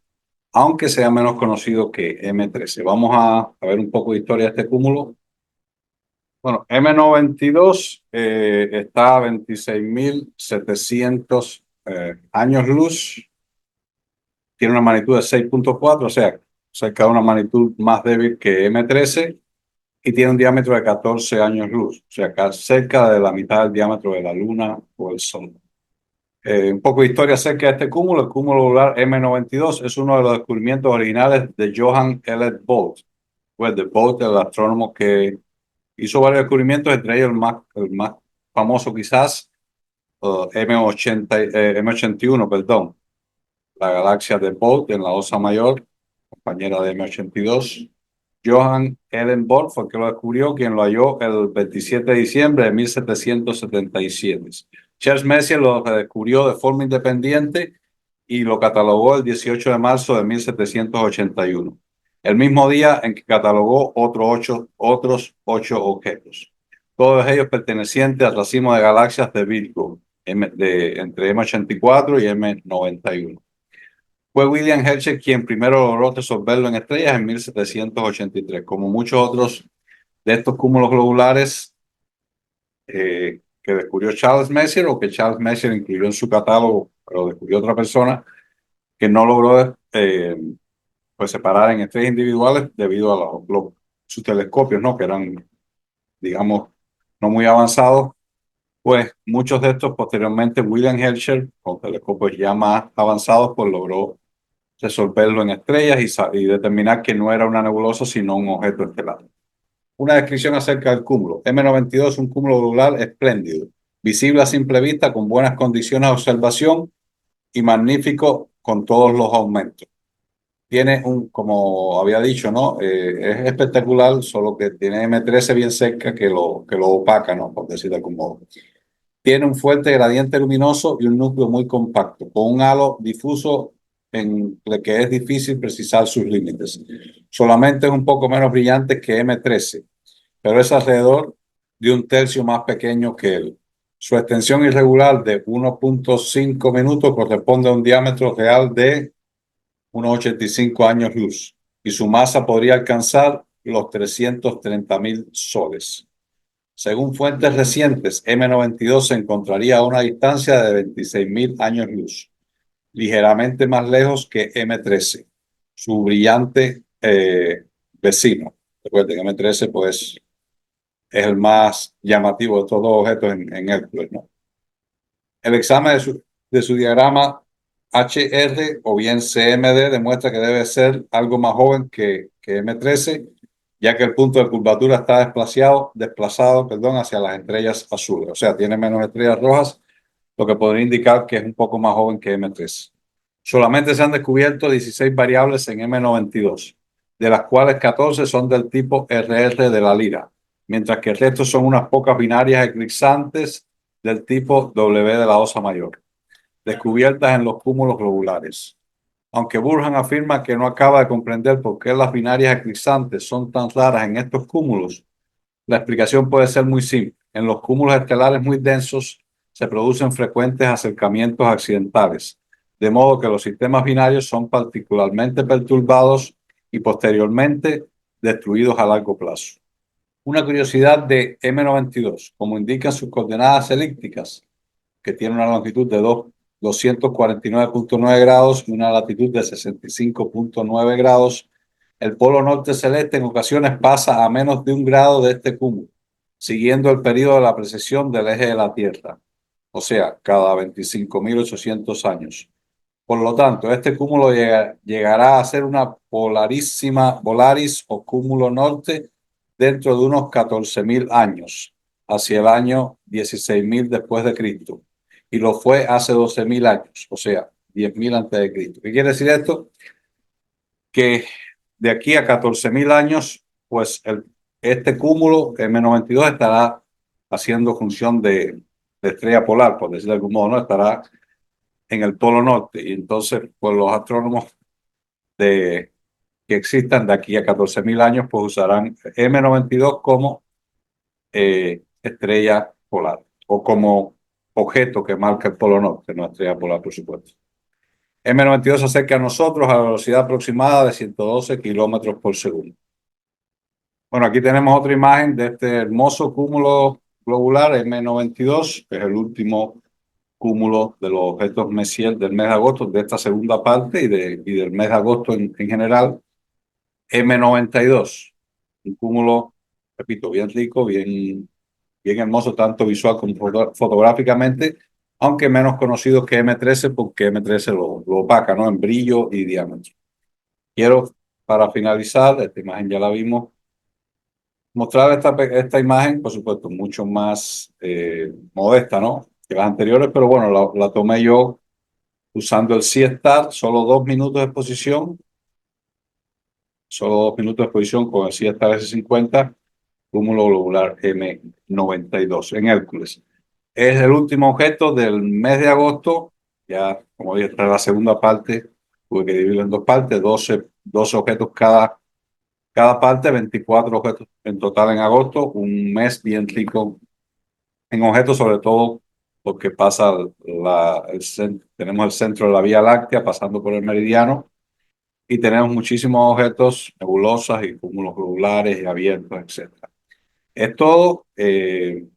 aunque sea menos conocido que M13. Vamos a ver un poco de historia de este cúmulo. Bueno, M92 está a 26.700 años luz, tiene una magnitud de 6.4, o sea, cerca de una magnitud más débil que M13, y tiene un diámetro de 14 años luz, o sea, cerca de la mitad del diámetro de la Luna o el Sol. Un poco de historia acerca de este cúmulo. El cúmulo globular M92 es uno de los descubrimientos originales de Johann Elliott Bolt. Pues de Bolt, el astrónomo que hizo varios descubrimientos, entre ellos el más famoso quizás, M81, perdón, la galaxia de Bolt en la Osa Mayor, compañera de M82. Johann Ellenborg fue el que lo descubrió, quien lo halló el 27 de diciembre de 1777. Charles Messier lo descubrió de forma independiente y lo catalogó el 18 de marzo de 1781, el mismo día en que catalogó otros ocho objetos, todos ellos pertenecientes al racimo de galaxias de Virgo, entre M84 y M91. Fue William Herschel quien primero logró resolverlo en estrellas en 1783. Como muchos otros de estos cúmulos globulares que descubrió Charles Messier o que Charles Messier incluyó en su catálogo, pero descubrió otra persona que no logró pues separar en estrellas individuales debido a sus telescopios, ¿no? Que eran, digamos, no muy avanzados. Pues muchos de estos posteriormente William Herschel, con telescopios ya más avanzados, pues logró resolverlo en estrellas y determinar que no era una nebulosa, sino un objeto estelar. Una descripción acerca del cúmulo. M92 es un cúmulo globular espléndido, visible a simple vista, con buenas condiciones de observación y magnífico con todos los aumentos. Tiene como había dicho, ¿no? Es espectacular, solo que tiene M13 bien cerca que lo opaca, ¿no? Por decirlo de algún modo. Tiene un fuerte gradiente luminoso y un núcleo muy compacto, con un halo difuso en el que es difícil precisar sus límites. Solamente es un poco menos brillante que M13, pero es alrededor de un tercio más pequeño que él. Su extensión irregular de 1.5 minutos corresponde a un diámetro real de unos 85 años luz y su masa podría alcanzar los 330.000 soles. Según fuentes recientes, M92 se encontraría a una distancia de 26.000 años luz, ligeramente más lejos que M13, su brillante vecino. Recuerden, M13 pues, es el más llamativo de estos dos objetos en Hércules, ¿no? El examen de su diagrama HR o bien CMD demuestra que debe ser algo más joven que M13, ya que el punto de curvatura está desplazado, hacia las estrellas azules. O sea, tiene menos estrellas rojas, lo que podría indicar que es un poco más joven que M13. Solamente se han descubierto 16 variables en M92. de las cuales 14 son del tipo RR de la Lira, mientras que el resto son unas pocas binarias eclipsantes del tipo W de la Osa Mayor, descubiertas en los cúmulos globulares. Aunque Burhan afirma que no acaba de comprender por qué las binarias eclipsantes son tan raras en estos cúmulos, la explicación puede ser muy simple. En los cúmulos estelares muy densos se producen frecuentes acercamientos accidentales, de modo que los sistemas binarios son particularmente perturbados y posteriormente destruidos a largo plazo. Una curiosidad de M92, como indican sus coordenadas elípticas, que tiene una longitud de 249.9 grados y una latitud de 65.9 grados, el polo norte celeste en ocasiones pasa a menos de 1 grado de este cúmulo, siguiendo el periodo de la precesión del eje de la Tierra, o sea, cada 25.800 años. Por lo tanto, este cúmulo llegará a ser una Polaris o cúmulo norte dentro de unos 14.000 años, hacia el año 16.000 después de Cristo. Y lo fue hace 12.000 años, o sea, 10.000 antes de Cristo. ¿Qué quiere decir esto? Que de aquí a 14.000 años, pues este cúmulo M92 estará haciendo función de estrella polar, por decirlo de algún modo, ¿no? Estará en el polo norte. Y entonces, pues los astrónomos que existan de aquí a 14.000 años, pues usarán M92 como estrella polar o como objeto que marca el polo norte, no estrella polar, por supuesto. M92 se acerca a nosotros a la velocidad aproximada de 112 kilómetros por segundo. Bueno, aquí tenemos otra imagen de este hermoso cúmulo globular M92, que es el último cúmulo de los objetos Messier del mes de agosto, de esta segunda parte y del mes de agosto en general. M92, un cúmulo, repito, bien rico, bien hermoso, tanto visual como fotográficamente, aunque menos conocido que M13 porque M13 lo opaca, ¿no? En brillo y diámetro. Quiero, para finalizar, esta imagen ya la vimos, mostrar esta imagen, por supuesto, mucho más modesta, ¿no? Que las anteriores, pero bueno, la tomé yo usando el C-Star, solo 2 minutos de exposición con el C-Star S50, cúmulo globular M92 en Hércules. Es el último objeto del mes de agosto, ya como dije, esta es la segunda parte, tuve que dividirlo en dos partes, 12 objetos cada parte, 24 objetos en total en agosto, un mes bien rico en objetos, sobre todo porque tenemos el centro de la Vía Láctea pasando por el meridiano y tenemos muchísimos objetos, nebulosas y cúmulos globulares y abiertos, etcétera. Es todo. El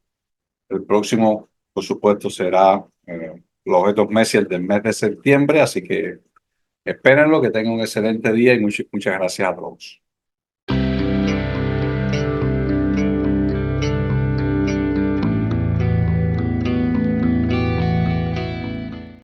próximo, por supuesto, será los objetos Messier del mes de septiembre, así que espérenlo, que tengan un excelente día y muchas gracias a todos.